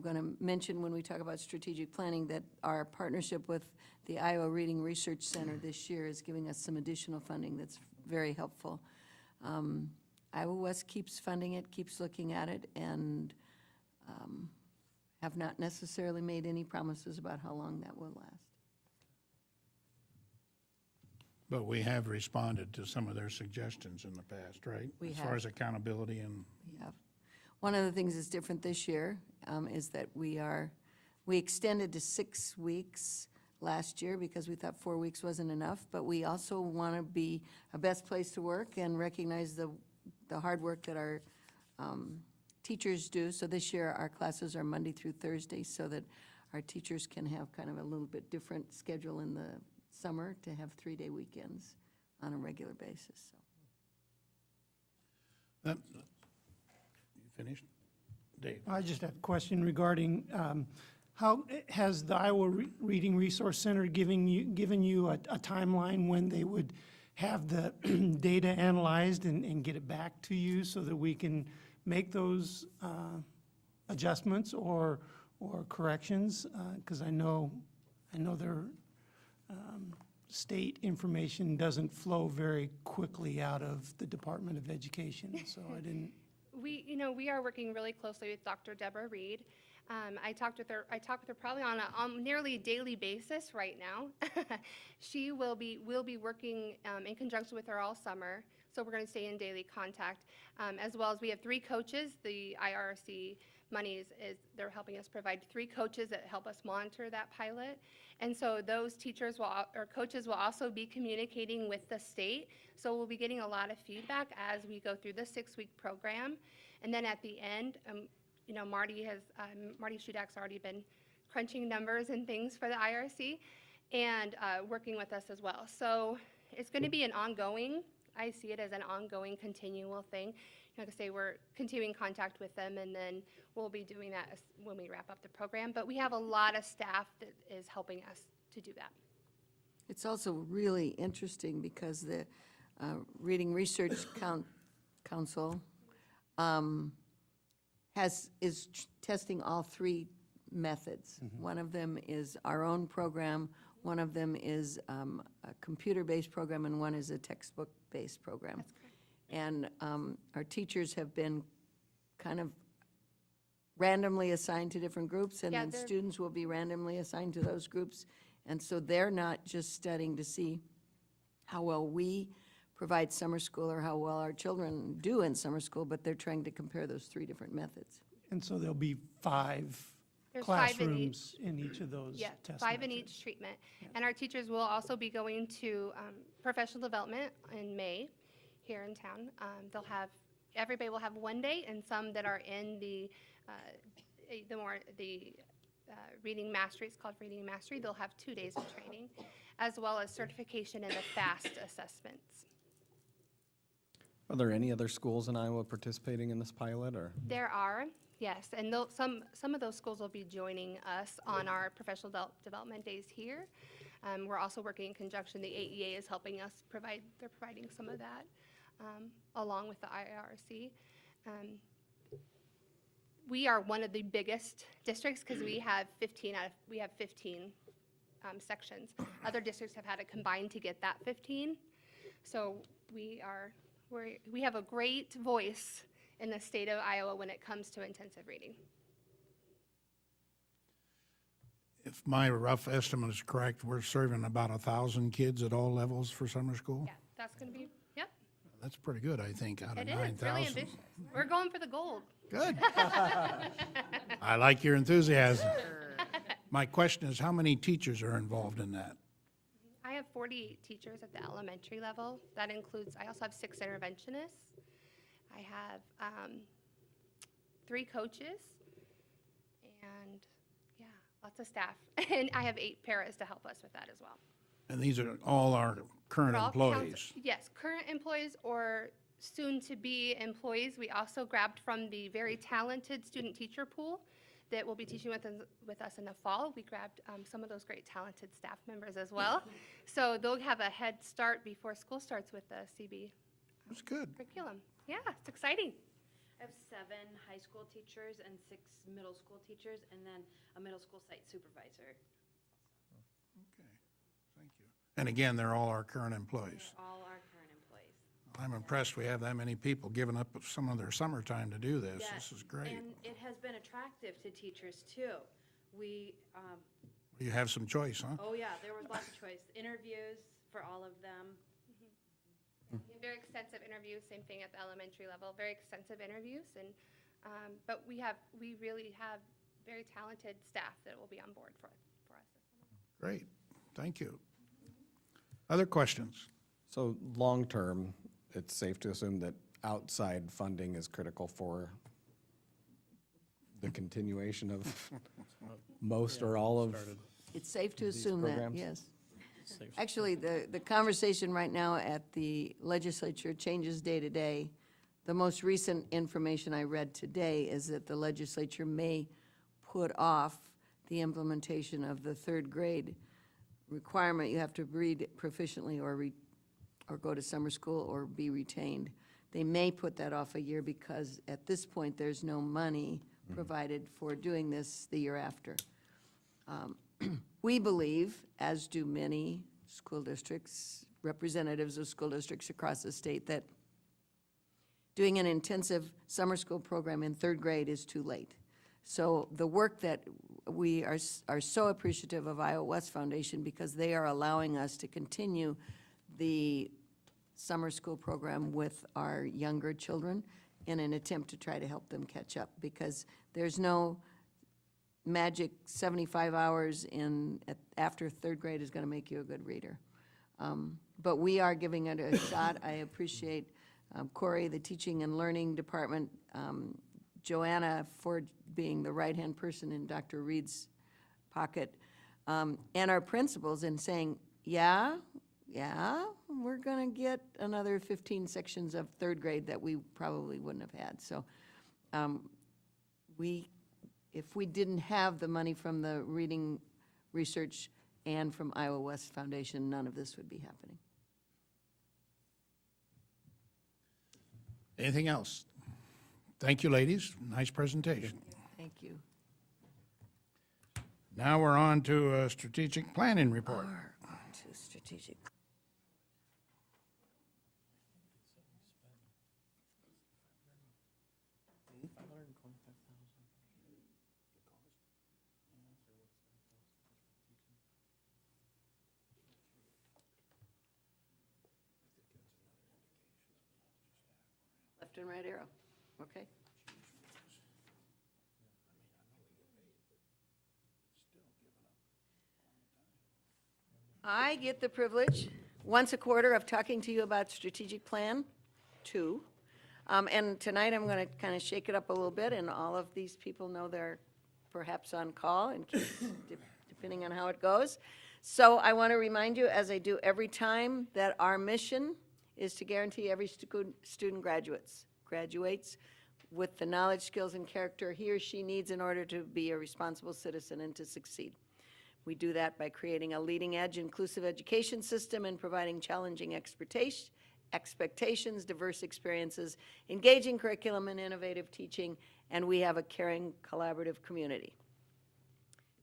going to mention when we talk about strategic planning that our partnership with the Iowa Reading Research Center this year is giving us some additional funding that's very helpful. Iowa West keeps funding it, keeps looking at it, and have not necessarily made any promises about how long that will last. But we have responded to some of their suggestions in the past, right? We As far have. as accountability and, We have. One of the things that's different this year is that we extended to 6 weeks last year because we thought 4 weeks wasn't enough, but we also want to be a best place to work and recognize the hard work that our teachers do. So this year, our classes are Monday through Thursday so that our teachers can have kind of a little bit different schedule in the summer to have 3-day weekends on a regular basis. So. you finished? Dave? I just have a question regarding, how has the Iowa Reading Resource Center given you a timeline when they would have the data analyzed and get it back to you so that we can make those adjustments or corrections? Because I know their state information doesn't flow very quickly out of the Department of Education, so I didn't. We are working really closely with Dr. Deborah Reed. I talk with her probably on a nearly daily basis right now. She will be working in conjunction with her all summer, So we're going to stay in daily contact, as well as we have 3 coaches. The IRC money they're helping us provide 3 coaches that help us monitor that pilot. And so those teachers or coaches will also be communicating with the state. So we'll be getting a lot of feedback as we go through the 6-week program. And then at the end, you know, Marty Schudak's already been crunching numbers and things for the IRC and working with us as well. So it's going to be an ongoing, I see it as an ongoing, continual thing. Like I say, we're continuing contact with them, and then we'll be doing that when we wrap up the program. But we have a lot of staff that is helping us to do that. It's also really interesting because the Reading Research Council is testing all 3 methods. One of them is our own program, one of them is a computer-based program, and one is a textbook-based program. That's correct. And our teachers have been kind of randomly assigned to different groups, and Yeah, then they're- students will be randomly assigned to those groups. And so they're not just studying to see how well we provide summer school or how well our children do in summer school, but they're trying to compare those 3 different methods. And so there'll be 5 There's 5 in each. classrooms in each of those Yeah, test 5 in methods. each treatment. And our teachers will also be going to professional development in May here in town. Everybody will have 1 day, and some that are in the reading mastery, it's called reading mastery, they'll have 2 days of training, as well as certification in the FAST assessments. Are there any other schools in Iowa participating in this pilot, or? There are, yes, and some of those schools will be joining us on our professional development days here. We're also working in conjunction, the AEA is helping us they're providing some of that, along with the IRC. We are one of the biggest districts because we have 15 sections. Other districts have had to combine to get that 15. So we have a great voice in the state of Iowa when it comes to intensive reading. If my rough estimate is correct, we're serving about 1,000 kids at all levels for summer school? Yeah, that's going to be, yep, That's pretty good, I think, out of it is, really 9,000. ambitious. We're going for the gold. Good. I like your enthusiasm. My question is, how many teachers are involved in that? I have 48 teachers at the elementary level. That includes, I also have 6 interventionists. I have 3 coaches, and yeah, lots of staff. And I have 8 paras to help us with that as well. And these are all our current For all employees? Yes, current employees or soon-to-be employees. We also grabbed from the very talented student-teacher pool that will be teaching with us in the fall. We grabbed some of those great talented staff members as well. So they'll have a head start before school starts with the CB That's good. curriculum. Yeah, it's exciting. I have 7 high school teachers and 6 middle school teachers, and then a middle school site supervisor. Okay, thank you. And again, they're all our current employees. They're all our current employees. I'm impressed we have that many people giving up some of their summertime to do this. Yes, This is great. And it has been attractive to teachers, too. You have some choice, huh? Oh, yeah, there was lots of choice. Interviews for all of them. Very extensive interviews, same thing at the elementary level, very extensive interviews. And, but we really have very talented staff that will be on board for us this summer. Great, thank you. Other questions? So long-term, it's safe to assume that outside funding is critical for the continuation of most or all of, It's safe to These assume that, programs? yes. Safe. Actually, the conversation right now at the legislature changes day to day. The most recent information I read today is that the legislature may put off the implementation of the 3rd grade requirement. You have to read proficiently or go to summer school or be retained. They may put that off a year because at this point, there's no money provided for doing this the year after. We believe, as do many school districts, representatives of school districts across the state, that doing an intensive summer school program in 3rd grade is too late. So the work that we are so appreciative of Iowa West Foundation because they are allowing us to continue the summer school program with our younger children in an attempt to try to help them catch up, because there's no magic 75 hours after third grade is going to make you a good reader. But we are giving it a shot. I appreciate Corey, the teaching and learning department, Joanna for being the right-hand person in Dr. Reed's pocket, and our principals in saying, yeah, we're going to get another 15 sections of third grade that we probably wouldn't have had. So if we didn't have the money from the reading research and from Iowa West Foundation, none of this would be happening. Anything else? Thank you, ladies. Nice presentation. Thank you. Now we're on to a strategic planning report. To strategic. Left and right arrow, okay. I get the privilege, once a quarter, of talking to you about strategic plan 2. And tonight I'm going to kind of shake it up a little bit, and all of these people know they're perhaps on call, in case, depending on how it goes. So I want to remind you, as I do every time, that our mission is to guarantee every student graduates with the knowledge, skills, and character he or she needs in order to be a responsible citizen and to succeed. We do that by creating a leading-edge inclusive education system and providing challenging expectations, diverse experiences, engaging curriculum, and innovative teaching, and we have a caring, collaborative community.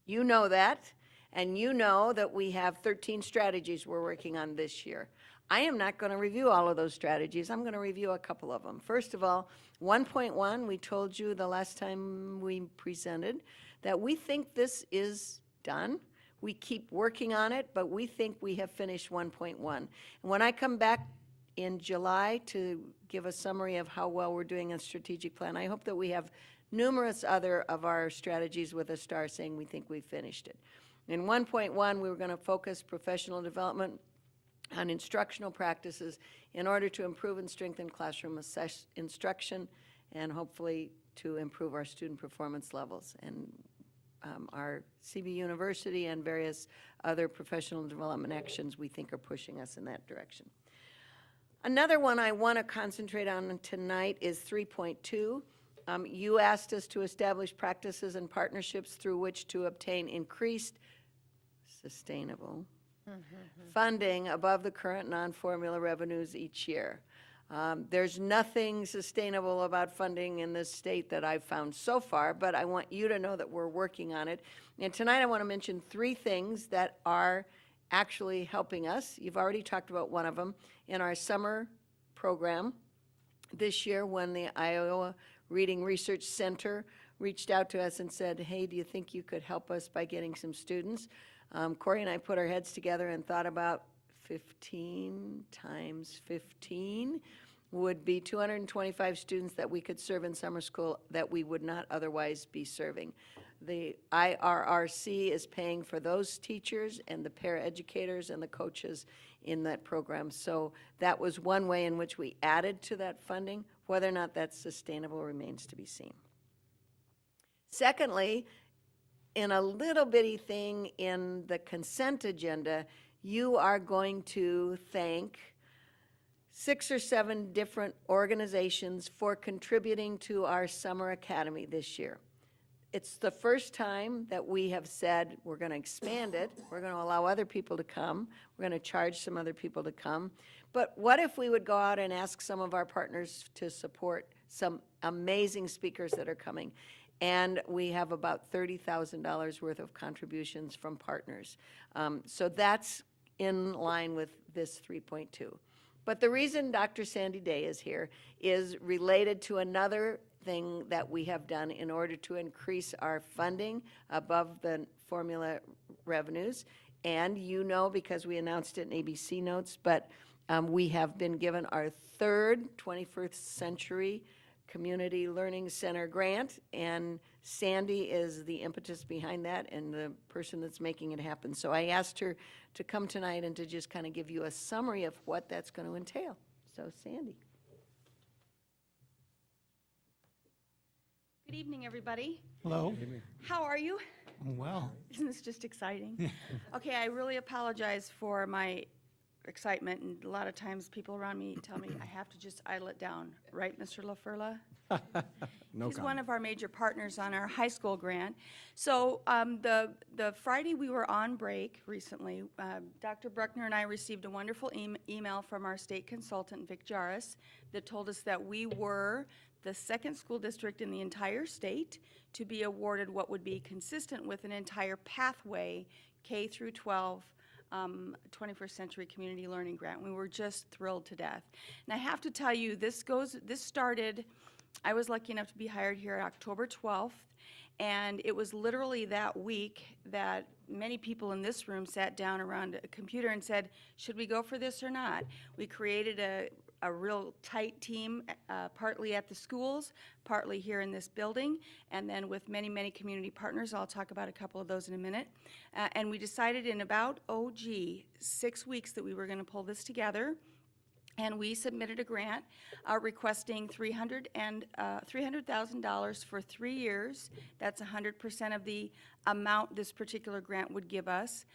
You know that, and you know that we have 13 strategies we're working on this year. I am not going to review all of those strategies. I'm going to review a couple of them. First of all, 1.1, we told you the last time we presented that we think this is done. We keep working on it, but we think we have finished 1.1. And when I come back in July to give a summary of how well we're doing on strategic plan, I hope that we have numerous other of our strategies with a star saying we think we finished it. In 1.1, we were going to focus professional development on instructional practices in order to improve and strengthen classroom instruction and hopefully to improve our student performance levels. And our CB University and various other professional development actions we think are pushing us in that direction. Another one I want to concentrate on tonight is 3.2. You asked us to establish practices and partnerships through which to obtain increased sustainable funding above the current non-formula revenues each year. There's nothing sustainable about funding in this state that I've found so far, but I want you to know that we're working on it. And tonight I want to mention 3 things that are actually helping us. You've already talked about one of them. In our summer program this year, when the Iowa Reading Research Center reached out to us and said, hey, do you think you could help us by getting some students? Corey and I put our heads together and thought about 15 times 15 would be 225 students that we could serve in summer school that we would not otherwise be serving. The IRRC is paying for those teachers and the paraeducators and the coaches in that program. So that was one way in which we added to that funding. Whether or not that's sustainable remains to be seen. Secondly, in a little bitty thing in the consent agenda, you are going to thank 6 or 7 different organizations for contributing to our summer academy this year. It's the first time that we have said we're going to expand it. We're going to allow other people to come. We're going to charge some other people to come. But what if we would go out and ask some of our partners to support some amazing speakers that are coming? And we have about $30,000 worth of contributions from partners. So that's in line with this 3.2. But the reason Dr. Sandy Day is here is related to another thing that we have done in order to increase our funding above the formula revenues. And you know, because we announced it in ABC Notes, but We have been given our third 21st Century Community Learning Center grant, and Sandy is the impetus behind that and the person that's making it happen. So I asked her to come tonight and to just kind of give you a summary of what that's going to entail. So Sandy. Good evening, everybody. Hello. How are you? Well. Isn't this just exciting? Okay, I really apologize for my excitement, and a lot of times people around me tell me I have to just idle it down. Right, Mr. LaFurla? No He's one comment. of our major partners on our high school grant. So the Friday we were on break recently, Dr. Bruckner and I received a wonderful email from our state consultant, Vic Jarvis, that told us that we were the second school district in the entire state to be awarded what would be consistent with an entire pathway K through 12 21st Century Community Learning Grant. We were just thrilled to death. And I have to tell you, this started, I was lucky enough to be hired here October 12th, and it was literally that week that many people in this room sat down around a computer and said, should we go for this or not? We created a real tight team, partly at the schools, partly here in this building, and then with many, many community partners. I'll talk about a couple of those in a minute. And we decided in about, 6 weeks that we were going to pull this together. And we submitted a grant requesting $300,000 for 3 years. That's 100% of the amount this particular grant would give us.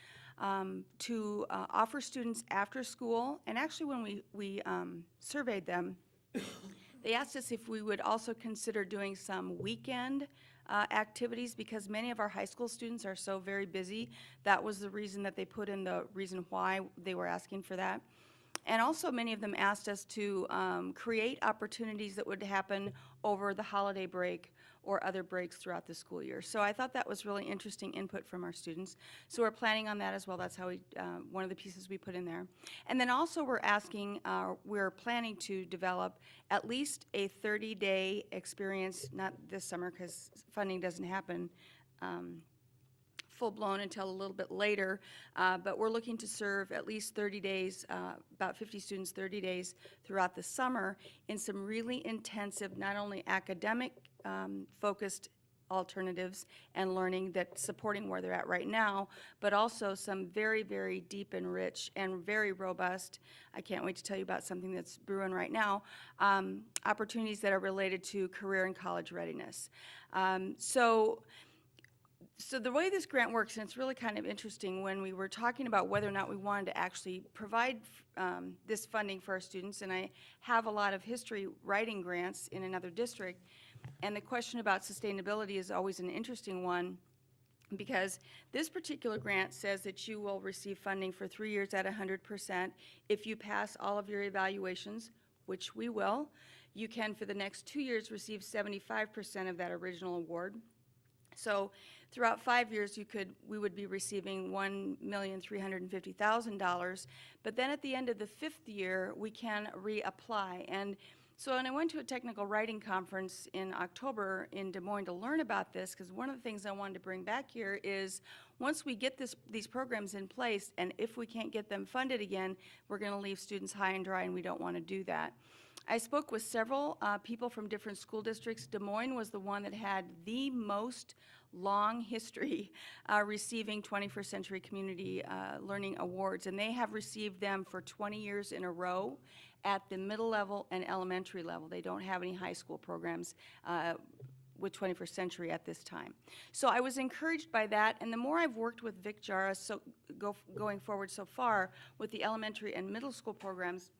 To offer students after school, and actually when we surveyed them, they asked us if we would also consider doing some weekend activities, because many of our high school students are so very busy. That was the reason that they put in the reason why they were asking for that. And also many of them asked us to create opportunities that would happen over the holiday break or other breaks throughout the school year. So I thought that was really interesting input from our students. So we're planning on that as well. That's how we, one of the pieces we put in there. And then also we're planning to develop at least a 30-day experience, not this summer because funding doesn't happen full-blown until a little bit later, but we're looking to serve at least 30 days, about 50 students, 30 days throughout the summer in some really intensive, not only academic focused alternatives and learning that supporting where they're at right now, but also some very, very deep and rich and very robust, I can't wait to tell you about something that's brewing right now, opportunities that are related to career and college readiness. So the way this grant works, and it's really kind of interesting, when we were talking about whether or not we wanted to actually provide this funding for our students, and I have a lot of history writing grants in another district, and the question about sustainability is always an interesting one, because this particular grant says that you will receive funding for 3 years at 100%. If you pass all of your evaluations, which we will, you can for the next 2 years receive 75% of that original award. So throughout 5 years, we would be receiving $1,350,000, but then at the end of the 5th year, we can reapply. And so when I went to a technical writing conference in October in Des Moines to learn about this, because one of the things I wanted to bring back here is once we get these programs in place, and if we can't get them funded again, we're going to leave students high and dry, and we don't want to do that. I spoke with several people from different school districts. Des Moines was the one that had the most long history receiving 21st Century Community Learning Awards, and they have received them for 20 years in a row at the middle level and elementary level. They don't have any high school programs with 21st Century at this time. So I was encouraged by that, and the more I've worked with Vic Jarvis going forward so far with the elementary and middle school programs,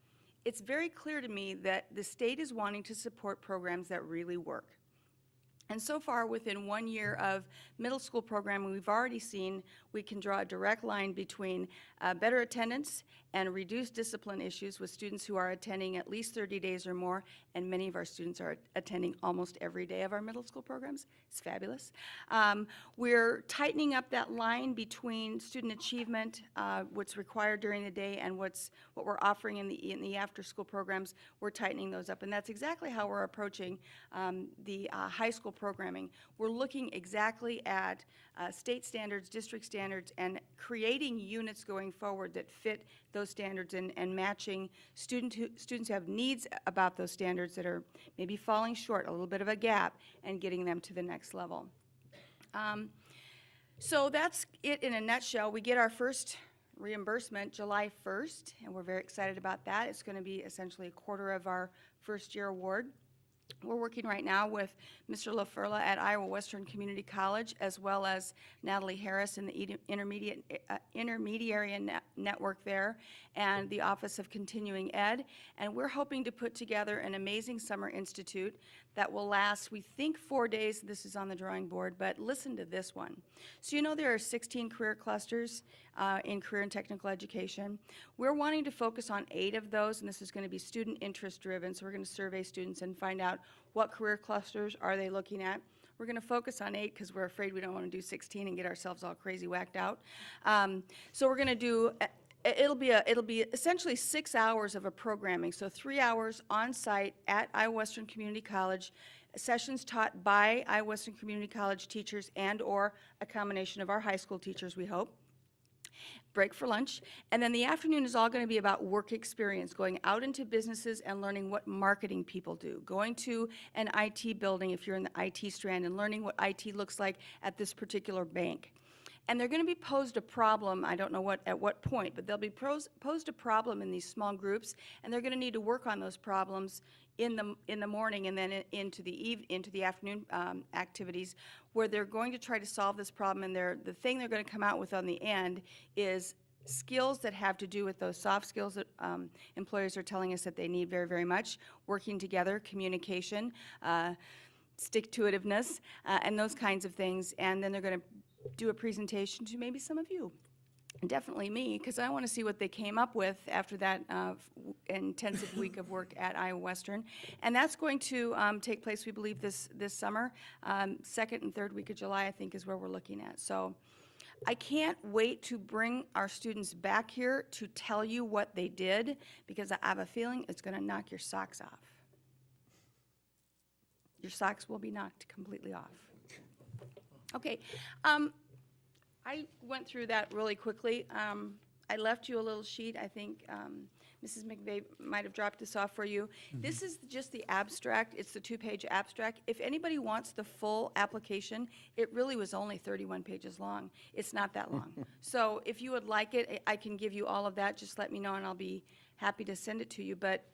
it's very clear to me that the state is wanting to support programs that really work. And so far, within 1 year of middle school programming, we've already seen we can draw a direct line between better attendance and reduced discipline issues with students who are attending at least 30 days or more, and many of our students are attending almost every day of our middle school programs. It's fabulous. We're tightening up that line between student achievement, what's required during the day, and what we're offering in the after-school programs. We're tightening those up, and that's exactly how we're approaching the high school wonderful programming. We're looking exactly at state standards, district standards, and creating units going forward that fit those standards and matching students who have needs about those standards that are maybe falling short, a little bit of a gap, and getting them to the next level. So that's it in a nutshell. We get our first reimbursement July 1st, and we're very excited about that. It's going to be essentially a quarter of our first-year award. We're working right now with Mr. LaFurla at Iowa Western Community College, as well as Natalie Harris in the intermediary network there, and the Office of Continuing Ed. And we're hoping to put together an amazing summer institute that will last, we think, 4 days. This is on the drawing board, but listen to this one. So you know there are 16 career clusters in career and technical education. We're wanting to focus on 8 of those, and this is going to be student interest driven. So we're going to survey students and find out what career clusters are they looking at. We're going to focus on 8 because we're afraid we don't want to do 16 and get ourselves all crazy whacked out. So we're going to do, it'll be essentially 6 hours of a programming. So 3 hours on site at Iowa Western Community College, sessions taught by Iowa Western Community College teachers and/or a combination of our high school teachers, we hope. Break for lunch, and then the afternoon is all going to be about work experience, going out into businesses and learning what marketing people do, going to an IT building if you're in the IT strand and learning what IT looks like at this particular bank. And they're going to be posed a problem, I don't know at what point, but they'll be posed a problem in these small groups, and they're going to need to work on those problems in the morning and then into the afternoon activities, where they're going to try to solve this problem. And the thing they're going to come out with on the end is skills that have to do with those soft skills that employers are telling us that they need very, very much: working together, communication, stick-to-itiveness, and those kinds of things. And then they're going to do a presentation to maybe some of you. Definitely me, because I want to see what they came up with after that intensive week of work at Iowa Western. And that's going to take place, we believe, this summer. Second and third week of July, I think, is where we're looking at. So I can't wait to bring our students back here to tell you what they did, because I have a feeling it's going to knock your socks off. Your socks will be knocked completely off. Okay. I went through that really quickly. I left you a little sheet. I think Mrs. McVeigh might have dropped this off for you. This is just the abstract. It's the 2-page abstract. If anybody wants the full application, it really was only 31 pages long. It's not that long. So if you would like it, I can give you all of that. Just let me know, and I'll be happy to send it to you. But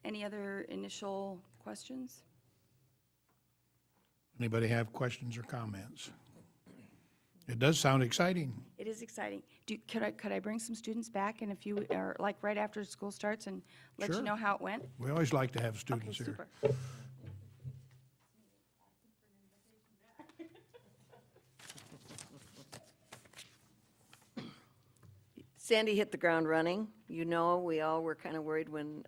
any other initial questions? Anybody have questions or comments? It does sound exciting. It is exciting. Could I bring some students back in a few, or like right after school starts, and let you Sure. know how it went? We always like to have students Okay, here. super. Sandy hit the ground running. You know, we all were kind of worried when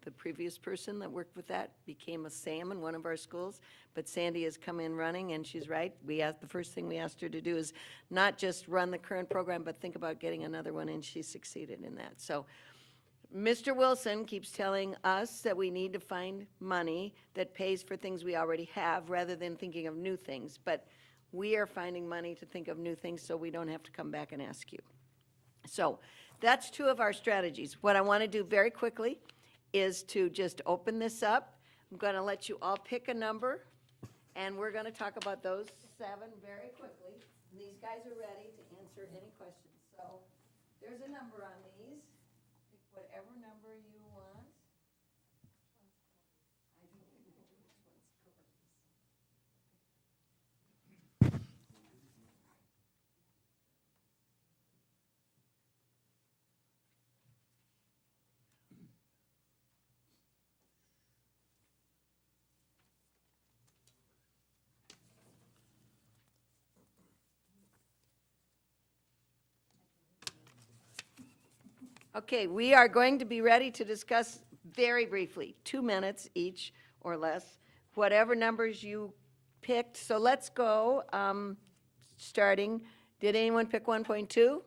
the previous person that worked with that became a SAM in one of our schools. But Sandy has come in running, and she's right. The first thing we asked her to do is not just run the current program, but think about getting another one, and she succeeded in that. So Mr. Wilson keeps telling us that we need to find money that pays for things we already have rather than thinking of new things. But we are finding money to think of new things so we don't have to come back and ask you. So that's 2 of our strategies. What I want to do very quickly is to just open this up. I'm going to let you all pick a number, and we're going to talk about those 7 very quickly. And these guys are ready to answer any questions. So there's a number on these. Pick whatever number you want. I don't know which one's yours. Okay, we are going to be ready to discuss very briefly, 2 minutes each or less, whatever numbers you picked. So let's go, starting, did anyone pick 1.2?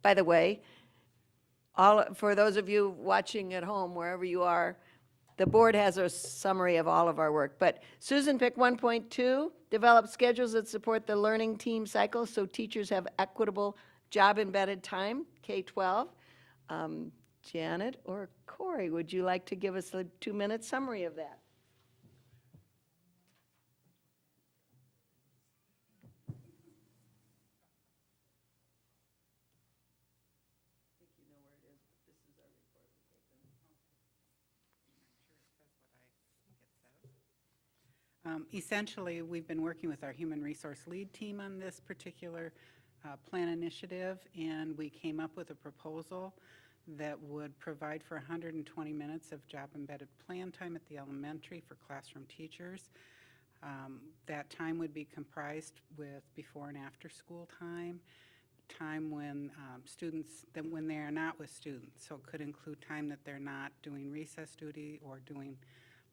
By the way, for those of you watching at home, wherever you are, the board has a summary of all of our work. But Susan picked 1.2, develop schedules that support the learning team cycle so teachers have equitable job-embedded time, K-12. Janet or Corey, would you like to give us a 2-minute summary of that? Essentially, we've been working with our human resource lead team on this particular plan initiative, and we came up with a proposal that would provide for 120 minutes of job-embedded plan time at the elementary for classroom teachers. That time would be comprised with before and after school time when students, when they are not with students. So it could include time that they're not doing recess duty or doing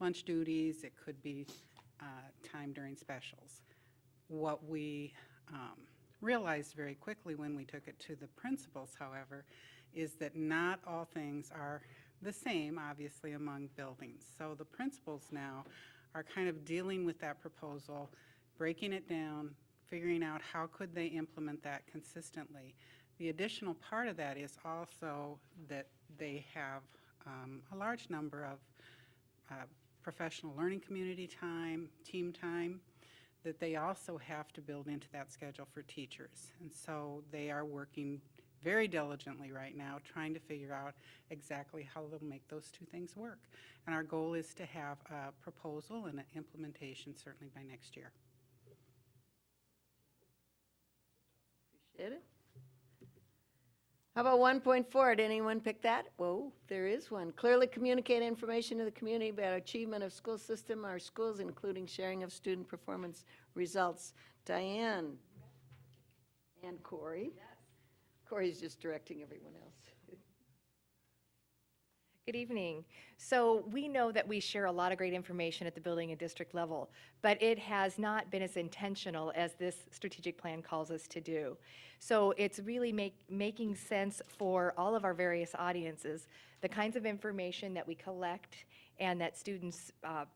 lunch duties. It could be time during specials. What we realized very quickly when we took it to the principals, however, is that not all things are the same, obviously, among buildings. So the principals now are kind of dealing with that proposal, breaking it down, figuring out how could they implement that consistently. The additional part of that is also that they have a large number of professional learning community time, team time, that they also have to build into that schedule for teachers. And so they are working very diligently right now trying to figure out exactly how they'll make those two things work. And our goal is to have a proposal and an implementation certainly by next year. Appreciate it. How about 1.4? Did anyone pick that? Whoa, there is one. Clearly communicate information to the community about achievement of school system, our schools, including sharing of student performance results. Diane and Corey. Yes. Corey's just directing everyone else. Good evening. So we know that we share a lot of great information at the building and district level, but it has not been as intentional as this strategic plan calls us to do. So it's really making sense for all of our various audiences, the kinds of information that we collect and that students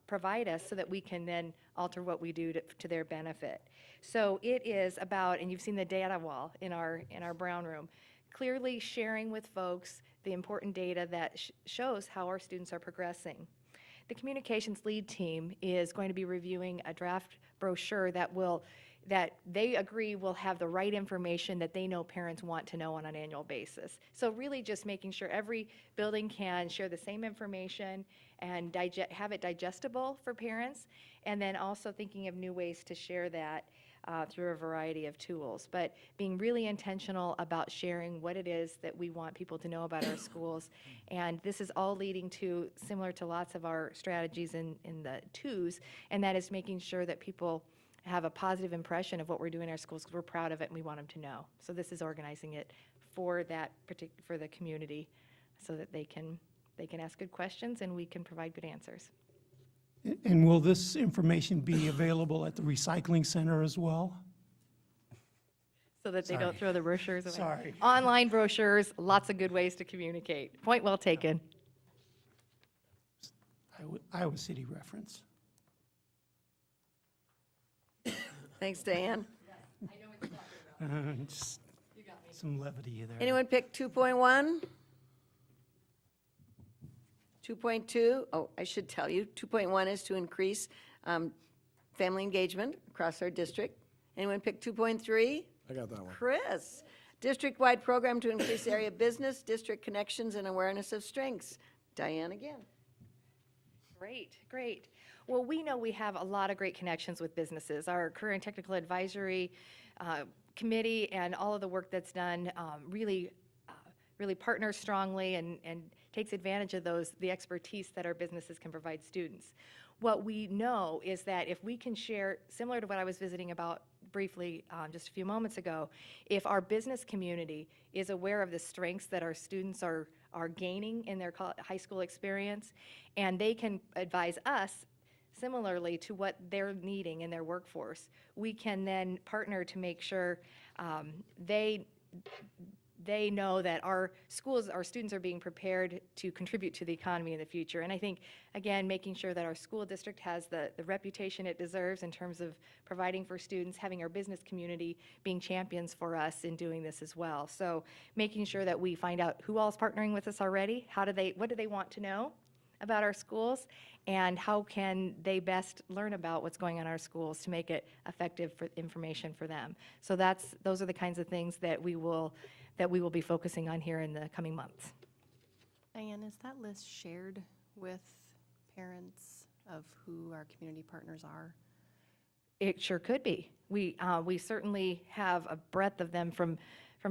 provide us so that we can then alter what we do to their benefit. So it is about, and you've seen the data wall in our Brown room, clearly sharing with folks the important data that shows how our students are progressing. The communications lead team is going to be reviewing a draft brochure that they agree will have the right information that they know parents want to know on an annual basis. So really just making sure every building can share the same information and have it digestible for parents, and then also thinking of new ways to share that through a variety of tools, but being really intentional about sharing what it is that we want people to know about our schools. And this is all leading to, similar to lots of our strategies in the twos, and that is making sure that people have a positive impression of what we're doing in our schools because we're proud of it and we want them to know. So this is organizing it for for the community so that they can ask good questions and we can provide good answers. And will this information be available at the recycling center as well? So that they don't throw the brochures away. Sorry. Online brochures, lots of good ways to communicate. Point well taken. Iowa City reference. Thanks, Diane. Just some levity there. Anyone pick 2.1? 2.2, oh, I should tell you, 2.1 is to increase family engagement across our district. Anyone pick 2.3? I got that one. Chris. District-wide program to increase area business, district connections, and awareness of strengths. Diane again. Great. Well, we know we have a lot of great connections with businesses. Our Career and Technical Advisory Committee and all of the work that's done really partners strongly and takes advantage of the expertise that our businesses can provide students. What we know is that if we can share, similar to what I was visiting about briefly just a few moments ago, if our business community is aware of the strengths that our students are gaining in their high school experience, and they can advise us similarly to what they're needing in their workforce, we can then partner to make sure they know that our schools, our students are being prepared to contribute to the economy in the future. And I think, again, making sure that our school district has the reputation it deserves in terms of providing for students, having our business community being champions for us in doing this as well. So making sure that we find out who all is partnering with us already, what do they want to know about our schools, and how can they best learn about what's going on in our schools to make it effective for information for them. So those are the kinds of things that we will be focusing on here in the coming months. Diane, is that list shared with parents of who our community partners are? It sure could be. We certainly have a breadth of them, from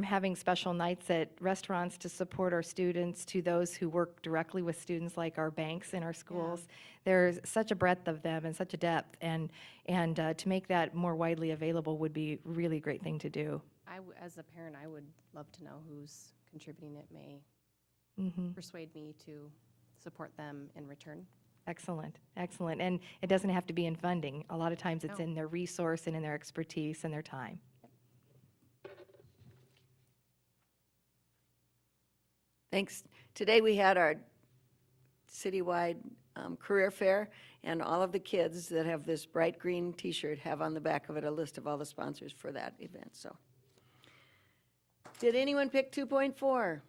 having special nights at restaurants to support our students to those who work directly with students like our banks in our schools. There's such a breadth of them and such a depth, and to make that more widely available would be a really great thing to do. As a parent, I would love to know who's contributing. It may persuade me to support them in return. Excellent, excellent. And it doesn't have to be in funding. A lot of times it's No. in their resource and in their expertise and their time. Thanks. Today we had our citywide career fair, and all of the kids that have this bright green T-shirt have on the back of it a list of all the sponsors for that event, so. Did anyone pick 2.4?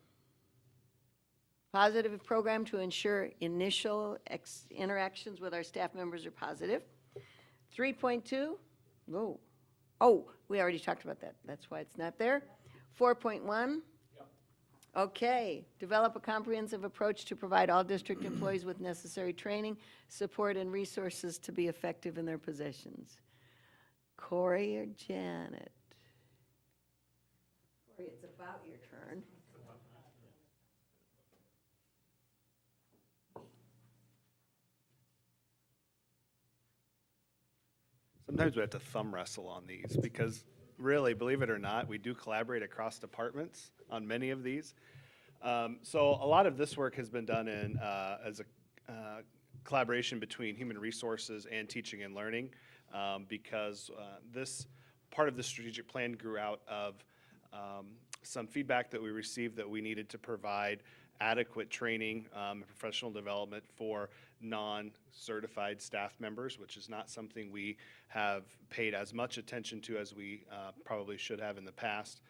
Positive program to ensure initial interactions with our staff members are positive. 3.2? Whoa. Oh, we already talked about that. That's why it's not there. 4.1? Okay, develop a comprehensive approach to provide all district employees with necessary training, support, and resources to be effective in their positions. Corey or Janet? Corey, it's about your turn. Sometimes we have to thumb wrestle on these because really, believe it or not, we do collaborate across departments on many of these. So a lot of this work has been done as a collaboration between human resources and teaching and learning, because this part of the strategic plan grew out of some feedback that we received that we needed to provide adequate training and professional development for non-certified staff members, which is not something we have paid as much attention to as we probably should have in the past.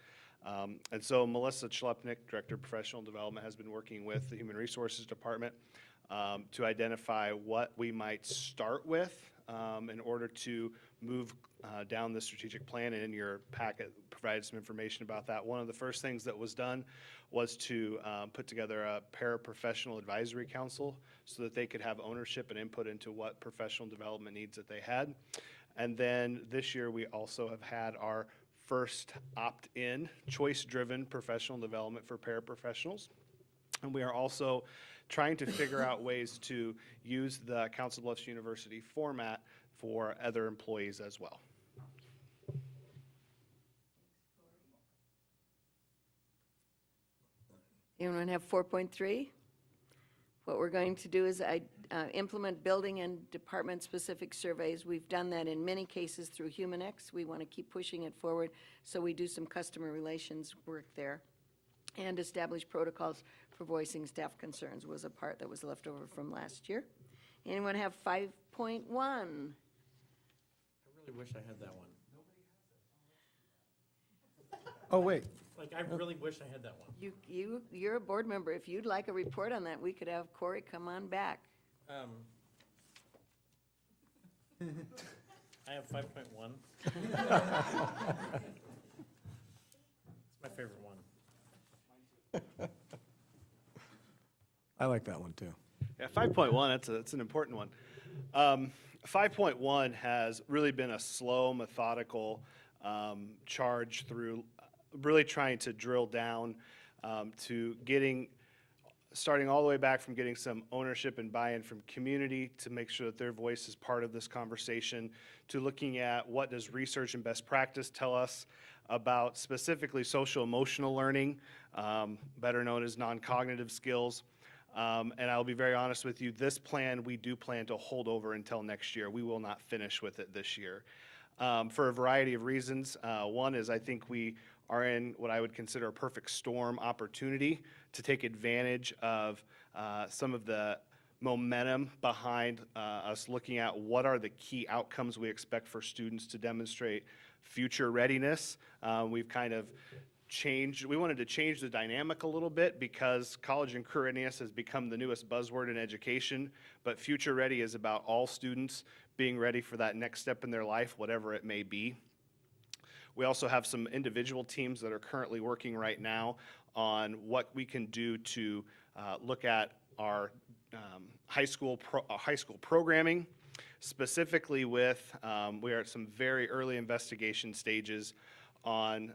And so Melissa Schlepnick, Director of Professional Development, has been working with the Human Resources Department to identify what we might start with in order to move down the strategic plan. And in your packet provided some information about that. One of the first things that was done was to put together a paraprofessional advisory council so that they could have ownership and input into what professional development needs that they had. And then this year we also have had our first opt-in, choice-driven professional development for paraprofessionals. And we are also trying to figure out ways to use the Council Bluffs University format for other employees as well. Anyone have 4.3? What we're going to do is implement building and department-specific surveys. We've done that in many cases through HumanX. We want to keep pushing it forward, so we do some customer relations work there. And establish protocols for voicing staff concerns was a part that was left over from last year. Anyone have 5.1? I really wish I had that one. Oh, wait. Like, I really wish I had that one. You're a board member. If you'd like a report on that, we could have Corey come on back. I have 5.1. It's my favorite one. I like that one too. Yeah, 5.1, that's an important one. 5.1 has really been a slow, methodical charge through really trying to drill down to starting all the way back from getting some ownership and buy-in from community to make sure that their voice is part of this conversation, to looking at what does research and best practice tell us about specifically social emotional learning, better known as non-cognitive skills. And I'll be very honest with you, this plan, we do plan to hold over until next year. We will not finish with it this year. for a variety of reasons. One is I think we are in what I would consider a perfect storm opportunity to take advantage of some of the momentum behind us looking at what are the key outcomes we expect for students to demonstrate future readiness. We've kind of we wanted to change the dynamic a little bit because college and career readiness has become the newest buzzword in education, but future ready is about all students being ready for that next step in their life, whatever it may be. We also have some individual teams that are currently working right now on what we can do to look at our high school programming, specifically with, we are at some very early investigation stages on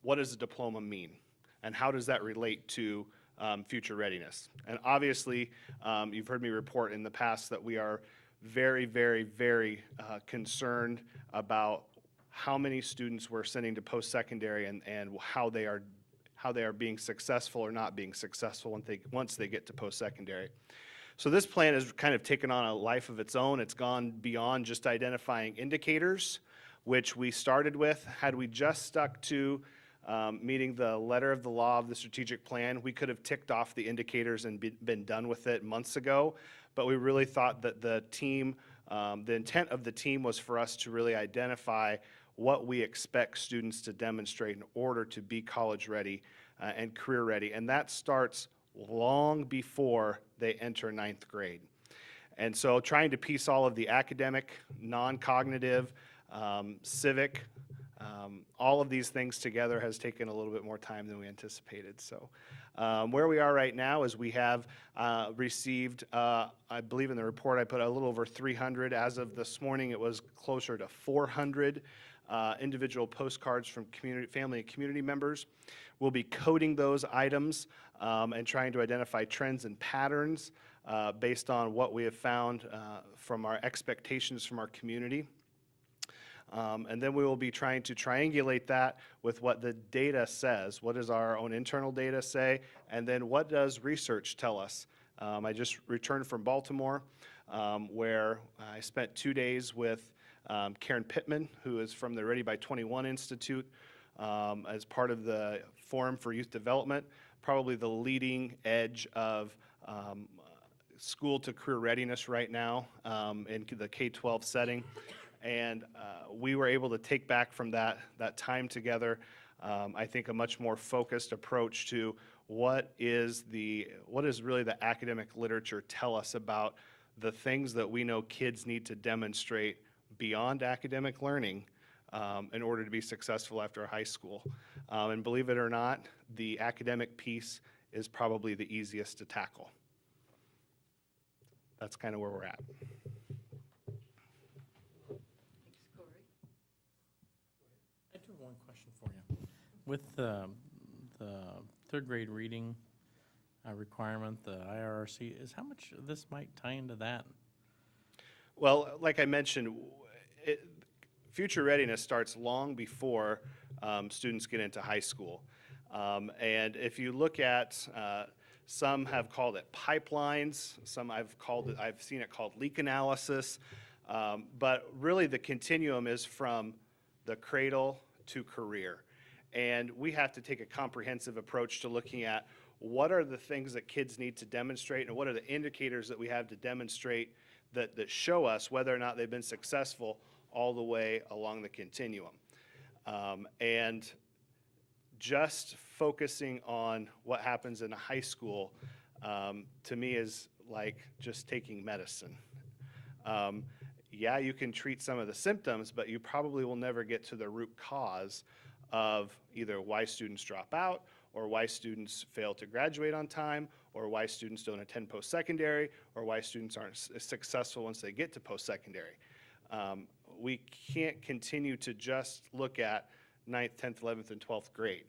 what does a diploma mean and how does that relate to future readiness. And obviously, you've heard me report in the past that we are very, very, very concerned about how many students we're sending to post-secondary and how they are being successful or not being successful once they get to post-secondary. So this plan has kind of taken on a life of its own. It's gone beyond just identifying indicators, which we started with. Had we just stuck to meeting the letter of the law of the strategic plan, we could have ticked off the indicators and been done with it months ago. But we really thought that the team, the intent of the team was for us to really identify what we expect students to demonstrate in order to be college ready and career ready. And that starts long before they enter 9th grade. And so trying to piece all of the academic, non-cognitive, civic, all of these things together has taken a little bit more time than we anticipated. So where we are right now is we have received, I believe in the report I put a little over 300. As of this morning, it was closer to 400 individual postcards from family and community members. We'll be coding those items and trying to identify trends and patterns based on what we have found from our expectations from our community. And then we will be trying to triangulate that with what the data says. What does our own internal data say? And then what does research tell us? I just returned from Baltimore, where I spent 2 days with Karen Pittman, who is from the Ready by 21 Institute, as part of the Forum for Youth Development, probably the leading edge of school to career readiness right now in the K-12 setting. And we were able to take back from that time together, I think, a much more focused approach to what is really the academic literature tell us about the things that we know kids need to demonstrate beyond academic learning in order to be successful after high school. And believe it or not, the academic piece is probably the easiest to tackle. That's kind of where we're at. I do have one question for you. With the third grade reading requirement, the IRRC, is how much of this might tie into that? Well, like I mentioned, future readiness starts long before students get into high school. And if you look at, some have called it pipelines, some I've seen it called leak analysis, but really the continuum is from the cradle to career. And we have to take a comprehensive approach to looking at what are the things that kids need to demonstrate and what are the indicators that we have to demonstrate that show us whether or not they've been successful all the way along the continuum. And just focusing on what happens in a high school, to me, is like just taking medicine. Yeah, you can treat some of the symptoms, but you probably will never get to the root cause of either why students drop out, or why students fail to graduate on time, or why students don't attend post-secondary, or why students aren't successful once they get to post-secondary. We can't continue to just look at 9th, 10th, 11th, and 12th grade.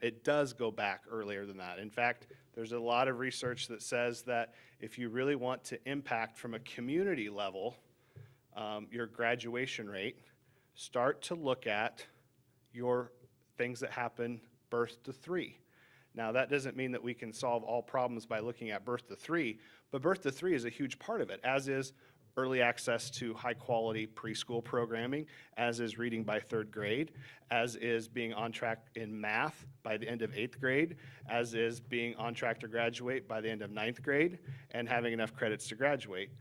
It does go back earlier than that. In fact, there's a lot of research that says that if you really want to impact from a community level your graduation rate, start to look at your things that happen birth to 3. Now, that doesn't mean that we can solve all problems by looking at birth to 3, but birth to 3 is a huge part of it, as is early access to high-quality preschool programming, as is reading by 3rd grade, as is being on track in math by the end of 8th grade, as is being on track to graduate by the end of 9th grade, and having enough credits to graduate.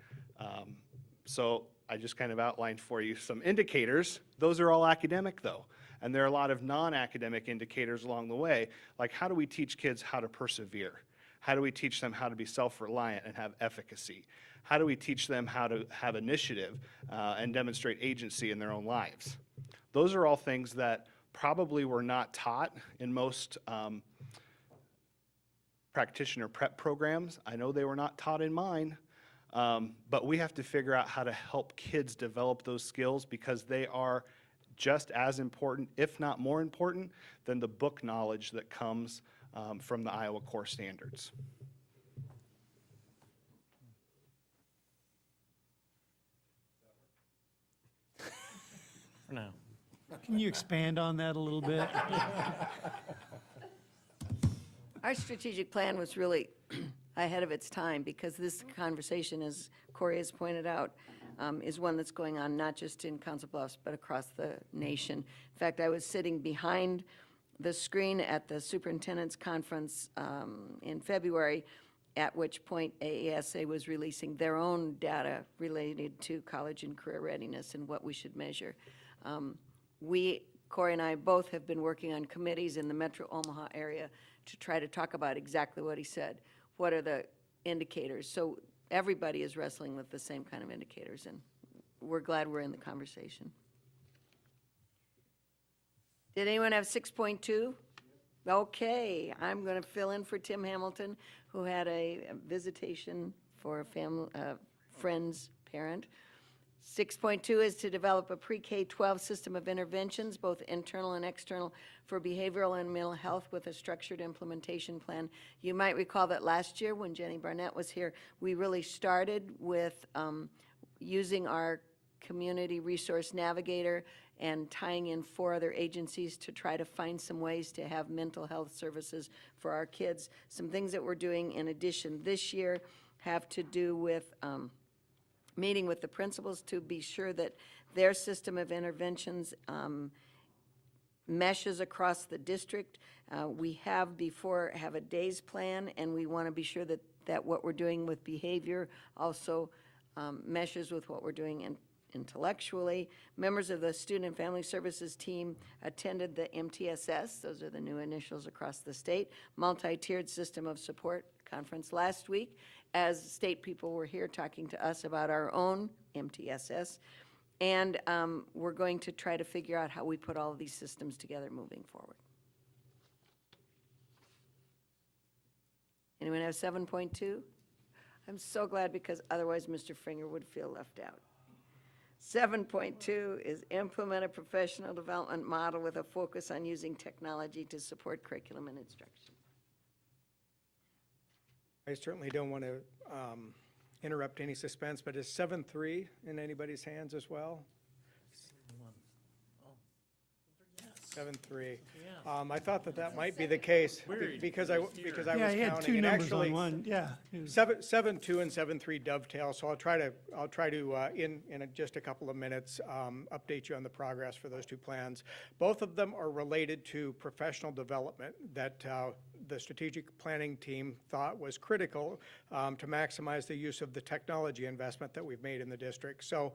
So I just kind of outlined for you some indicators. Those are all academic, though. And there are a lot of non-academic indicators along the way, like how do we teach kids how to persevere? How do we teach them how to be self-reliant and have efficacy? How do we teach them how to have initiative and demonstrate agency in their own lives? Those are all things that probably were not taught in most practitioner prep programs. I know they were not taught in mine, but we have to figure out how to help kids develop those skills because they are just as important, if not more important, than the book knowledge that comes from the Iowa Core Standards. For now. Can you expand on that a little bit? Our strategic plan was really ahead of its time because this conversation, as Corey has pointed out, is one that's going on not just in Council Bluffs, but across the nation. In fact, I was sitting behind the screen at the superintendent's conference in February, at which point AESA was releasing their own data related to college and career readiness and what we should measure. Corey and I both have been working on committees in the Metro Omaha area to try to talk about exactly what he said. What are the indicators? So everybody is wrestling with the same kind of indicators, and we're glad we're in the conversation. Did anyone have 6.2? Okay, I'm going to fill in for Tim Hamilton, who had a visitation for a family, friend's parent. 6.2 is to develop a pre-K-12 system of interventions, both internal and external, for behavioral and mental health with a structured implementation plan. You might recall that last year when Jenny Barnett was here, we really started with using our community resource navigator and tying in 4 other agencies to try to find some ways to have mental health services for our kids. Some things that we're doing in addition this year have to do with meeting with the principals to be sure that their system of interventions meshes across the district. We have a days plan, and we want to be sure that what we're doing with behavior also meshes with what we're doing intellectually. Members of the Student and Family Services team attended the MTSS, those are the new initials across the state, multi-tiered system of support conference last week, as state people were here talking to us about our own MTSS. And we're going to try to figure out how we put all of these systems together moving forward. Anyone have 7.2? I'm so glad because otherwise Mr. Finger would feel left out. 7.2 is implement a professional development model with a focus on using technology to support curriculum and instruction. I certainly don't want to interrupt any suspense, but is 7.3 in anybody's hands as well? 7.3. I thought that might be the case because I was counting. Yeah, he had 2 and numbers actually, on one, yeah. It was- 7.2 and 7.3 dovetail, so I'll try to in just a couple of minutes update you on the progress for those 2 plans. Both of them are related to professional development that the strategic planning team thought was critical to maximize the use of the technology investment that we've made in the district. So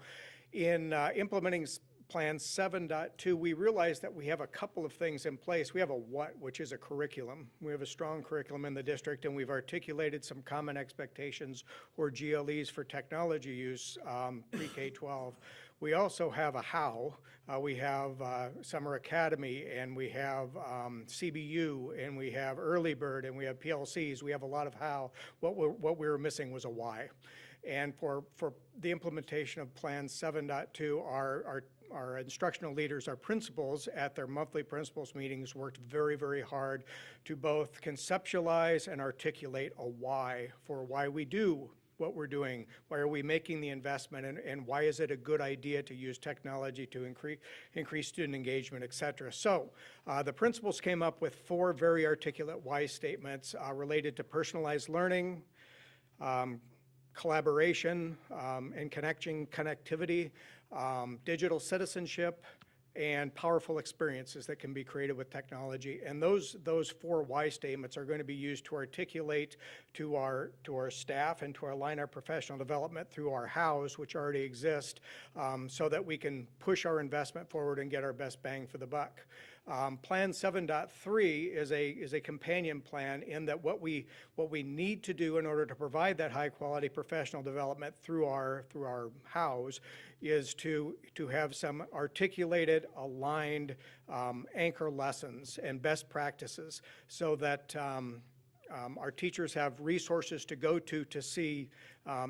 in implementing Plan 7.2, we realized that we have a couple of things in place. We have a what, which is a curriculum. We have a strong curriculum in the district, and we've articulated some common expectations or GLEs for technology use pre-K-12. We also have a how. We have Summer Academy, and we have CBU, and we have Early Bird, and we have PLCs. We have a lot of how. What we were missing was a why. And for the implementation of Plan 7.2, our instructional leaders, our principals at their monthly principals meetings worked very, very hard to both conceptualize and articulate a why for why we do what we're doing, why are we making the investment, and why is it a good idea to use technology to increase student engagement, et cetera. So the principals came up with 4 very articulate why statements related to personalized learning, collaboration and connectivity, digital citizenship, and powerful experiences that can be created with technology. And those 4 why statements are going to be used to articulate to our staff and to align our professional development through our hows, which already exist, so that we can push our investment forward and get our best bang for the buck. Plan 7.3 is a companion plan in that what we need to do in order to provide that high quality professional development through our hows is to have some articulated, aligned anchor lessons and best practices so that our teachers have resources to go to see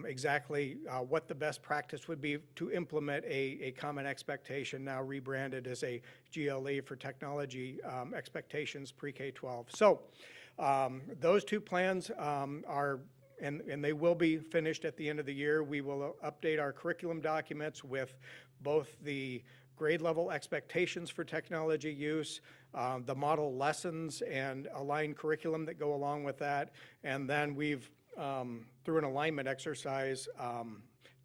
exactly what the best practice would be to implement a common expectation, now rebranded as a GLE for technology expectations pre-K-12. So those 2 plans are, and they will be finished at the end of the year. We will update our curriculum documents with both the grade level expectations for technology use, the model lessons and aligned curriculum that go along with that. And then we've, through an alignment exercise,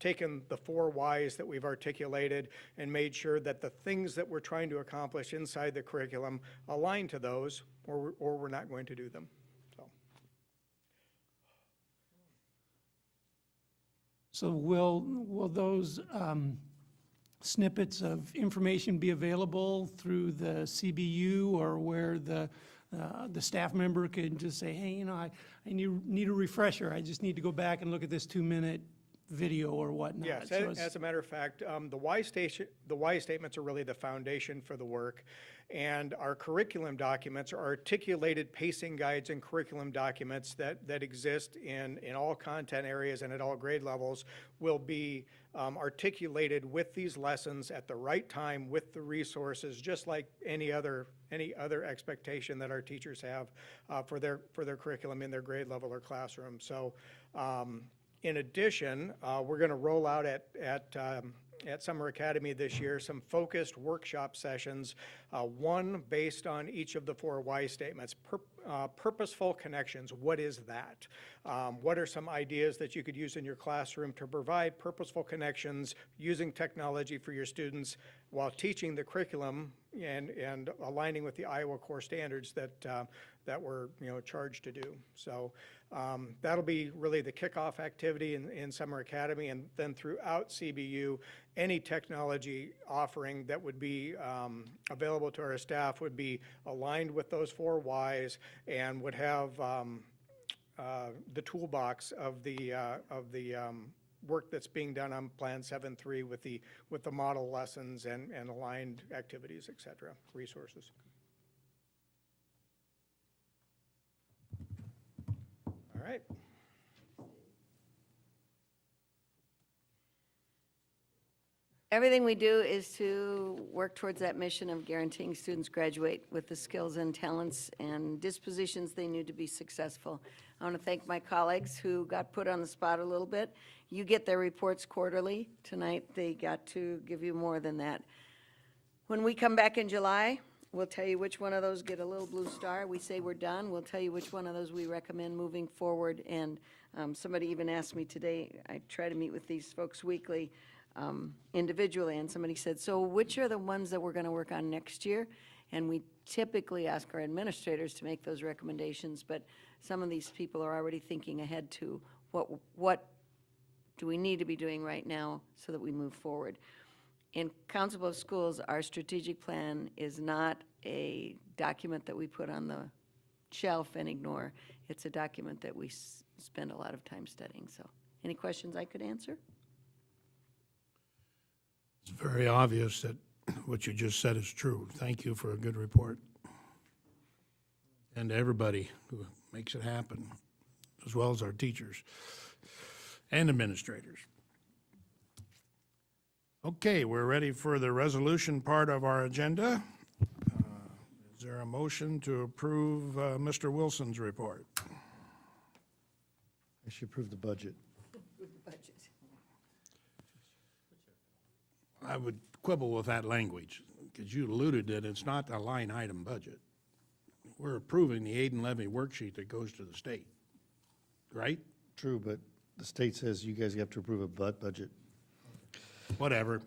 taken the 4 whys that we've articulated and made sure that the things that we're trying to accomplish inside the curriculum align to those, or we're not going to do them. So will those snippets of information be available through the CBU, or where the staff member could just say, hey, you know, I need a refresher. I just need to go back and look at this 2-minute video or whatnot? Yes, So it's- as a matter of fact, the why statements are really the foundation for the work, and our curriculum documents are articulated pacing guides and curriculum documents that exist in all content areas and at all grade levels will be articulated with these lessons at the right time with the resources, just like any other expectation that our teachers have for their curriculum in their grade level or classroom. So. In addition, we're going to roll out at Summer Academy this year some focused workshop sessions, one based on each of the 4 why statements. Purposeful connections, what is that? What are some ideas that you could use in your classroom to provide purposeful connections using technology for your students while teaching the curriculum and aligning with the Iowa core standards that we're charged to do. So that'll be really the kickoff activity in Summer Academy, and then throughout CBU, any technology offering that would be available to our staff would be aligned with those 4 whys and would have the toolbox of the work that's being done on Plan 7.3 with the model lessons and aligned activities, et cetera, resources. All right. Everything we do is to work towards that mission of guaranteeing students graduate with the skills and talents and dispositions they need to be successful. I want to thank my colleagues who got put on the spot a little bit. You get their reports quarterly. Tonight, they got to give you more than that. When we come back in July, we'll tell you which one of those get a little blue star. We say we're done. We'll tell you which one of those we recommend moving forward. And somebody even asked me today, I try to meet with these folks weekly, individually, and somebody said, so which are the ones that we're going to work on next year? And we typically ask our administrators to make those recommendations, but some of these people are already thinking ahead to what do we need to be doing right now so that we move forward. In Council of Schools, our strategic plan is not a document that we put on the shelf and ignore. It's a document that we spend a lot of time studying. So any questions I could answer? It's very obvious that what you just said is true. Thank you for a good report. And to everybody who makes it happen, as well as our teachers and administrators. Okay, we're ready for the resolution part of our agenda. Is there a motion to approve Mr. Wilson's report? I should approve the budget. I would quibble with that language, because you alluded that it's not a line item budget. We're approving the aid and levy worksheet that goes to the state, right? True, but The state says you guys have to approve a budget. Whatever.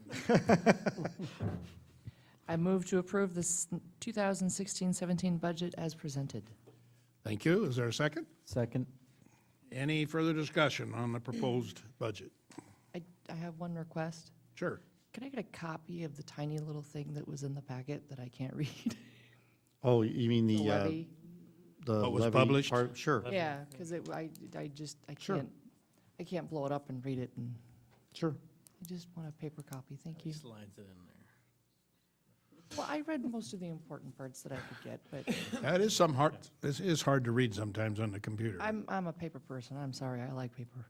I move to approve this 2016-17 budget as presented. Thank you. Is there a second? Second. Any further discussion on the proposed budget? I have one request. Sure. Can I get a copy of the tiny little thing that was in the packet that I can't read? Oh, you mean The levy? the What was levy published? part? Sure. Yeah, because I Sure. can't blow it up and read it, and Sure. I just want a paper copy. Thank you. Slides it in there. Well, I read most of the important parts that I could get, but That is this is hard to read sometimes on the computer. I'm a paper person. I'm sorry. I like paper.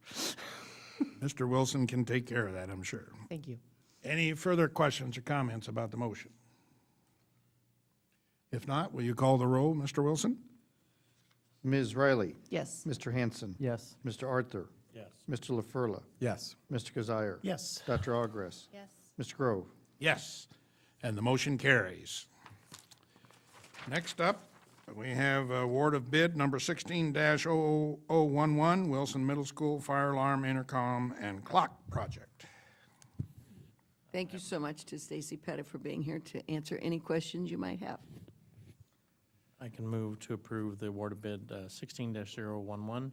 Mr. Wilson can take care of that, I'm sure. Thank you. Any further questions or comments about the motion? If not, will you call the roll, Mr. Wilson? Ms. Riley? Yes. Mr. Hanson? Yes. Mr. Arthur? Yes. Mr. LaFurla? Yes. Mr. Kazire? Yes. Dr. Ogres? Yes. Mr. Grove? Yes, and the motion carries. Next up, we have award of bid number 16-00011, Wilson Middle School Fire Alarm Intercom and Clock Project. Thank you so much to Stacy Pettit for being here to answer any questions you might have. I can move to approve the award of bid 16-011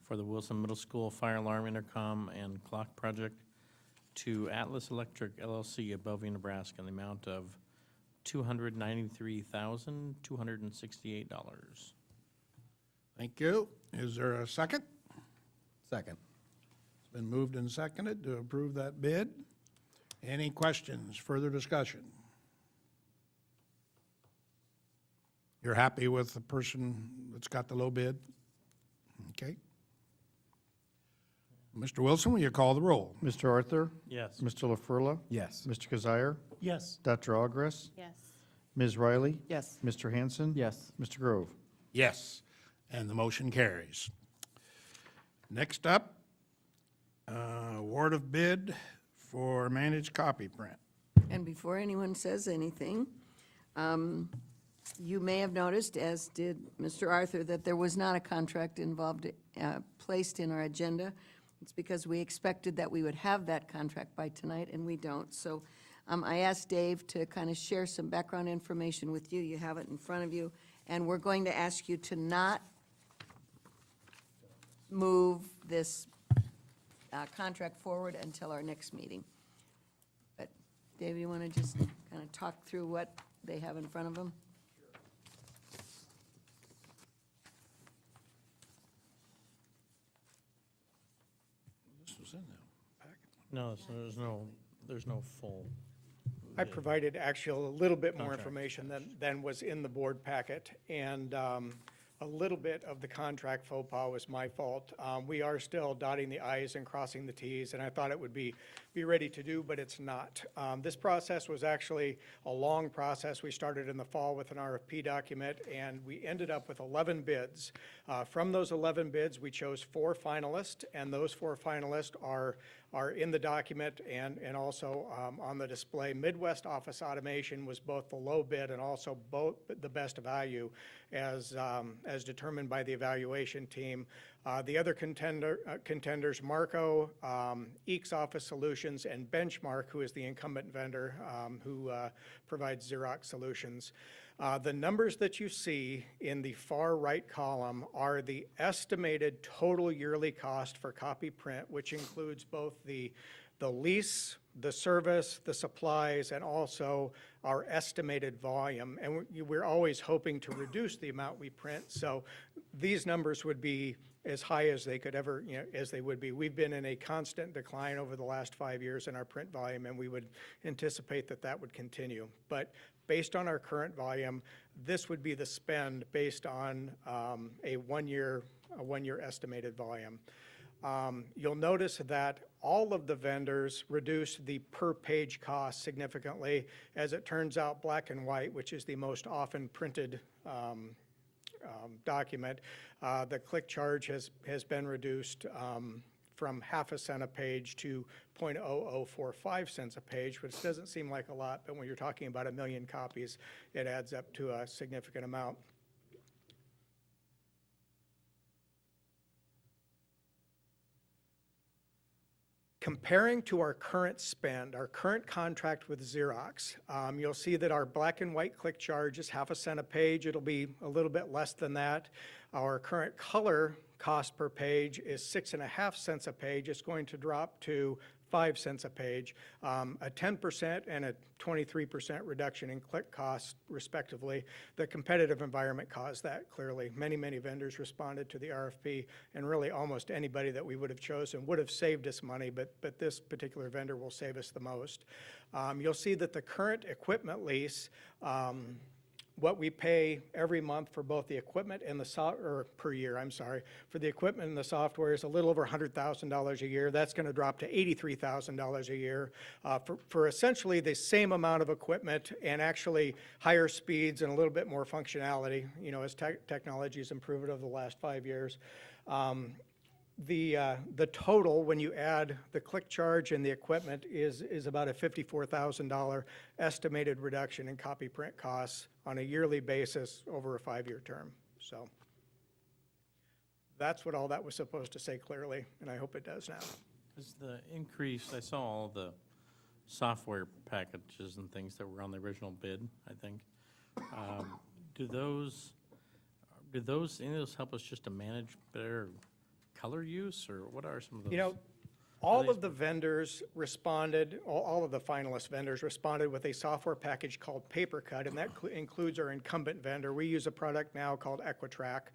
for the Wilson Middle School Fire Alarm Intercom and Clock Project to Atlas Electric LLC of Bellevue, Nebraska, in the amount of $293,268. Thank you. Is there a second? Second. It's been moved and seconded to approve that bid. Any questions, further discussion? You're happy with the person that's got the low bid? Okay. Mr. Wilson, will you call the roll? Mr. Arthur? Yes. Mr. LaFurla? Yes. Mr. Kazire? Yes. Dr. Ogres? Yes. Ms. Riley? Yes. Mr. Hanson? Yes. Mr. Grove? Yes, and the motion carries. Next up, award of bid for managed copy print. And before anyone says anything, you may have noticed, as did Mr. Arthur, that there was not a contract involved, placed in our agenda. It's because we expected that we would have that contract by tonight, and we don't. So I asked Dave to kind of share some background information with you. You have it in front of you. And we're going to ask you to not move this contract forward until our next meeting. But Dave, you want to just kind of talk through what they have in front of them? This was in the packet. No, so there's no full. I provided actually a little bit more Contract information than was in the board packet, and a little bit of the contract faux pas was my fault. We are still dotting the i's and crossing the t's, and I thought it would be ready to do, but it's not. This process was actually a long process. We started in the fall with an RFP document, and we ended up with 11 bids. From those 11 bids, we chose 4 finalists, and those 4 finalists are in the document and also on the display. Midwest Office Automation was both the low bid and also both the best value as determined by the evaluation team. The other contenders, Marco, Eeks Office Solutions, and Benchmark, who is the incumbent vendor who provides Xerox solutions. The numbers that you see in the far right column are the estimated total yearly cost for copy print, which includes both the lease, the service, the supplies, and also our estimated volume. And we're always hoping to reduce the amount we print, so these numbers would be as high as they could ever, as they would be. We've been in a constant decline over the last 5 years in our print volume, and we would anticipate that would continue. But based on our current volume, this would be the spend based on a one-year estimated volume. You'll notice that all of the vendors reduce the per-page cost significantly. As it turns out, black and white, which is the most often printed document, the click charge has been reduced from half a cent a page to 0.0045 cents a page, which doesn't seem like a lot, but when you're talking about 1 million copies, it adds up to a significant amount. Comparing to our current spend, our current contract with Xerox, you'll see that our black and white click charge is 1/2 cent a page. It'll be a little bit less than that. Our current color cost per page is 6.5 cents a page. It's going to drop to 5 cents a page, a 10% and a 23% reduction in click costs respectively. The competitive environment caused that clearly. Many, many vendors responded to the RFP, and really almost anybody that we would have chosen would have saved us money, but this particular vendor will save us the most. You'll see that the current equipment lease, what we pay every month for both the equipment and the or per year, I'm sorry, for the equipment and the software is a little over $100,000 a year. That's going to drop to $83,000 a year for essentially the same amount of equipment and actually higher speeds and a little bit more functionality, you know, as technology has improved over the last 5 years. The total, when you add the click charge and the equipment, is about a $54,000 estimated reduction in copy print costs on a yearly basis over a 5-year term. So that's what all that was supposed to say clearly, and I hope it does now. Is the increase, I saw all the software packages and things that were on the original bid, I think. Do those, any of those help us just to manage better color use, or what are some of those? You know, all of the vendors responded, all of the finalist vendors responded with a software package called PaperCut, and that includes our incumbent vendor. We use a product now called Equitrack.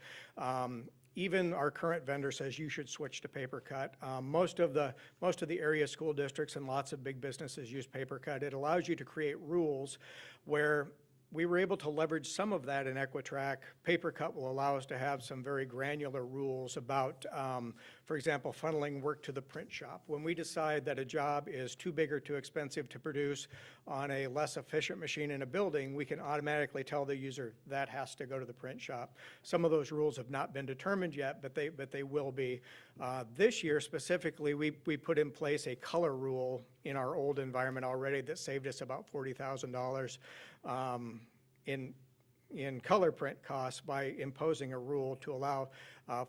Even our current vendor says you should switch to PaperCut. Most of the area school districts and lots of big businesses use PaperCut. It allows you to create rules where we were able to leverage some of that in Equitrack. PaperCut will allow us to have some very granular rules about, for example, funneling work to the print shop. When we decide that a job is too big or too expensive to produce on a less efficient machine in a building, we can automatically tell the user that has to go to the print shop. Some of those rules have not been determined yet, but they will be. This year specifically, we put in place a color rule in our old environment already that saved us about $40,000 in color print costs by imposing a rule to allow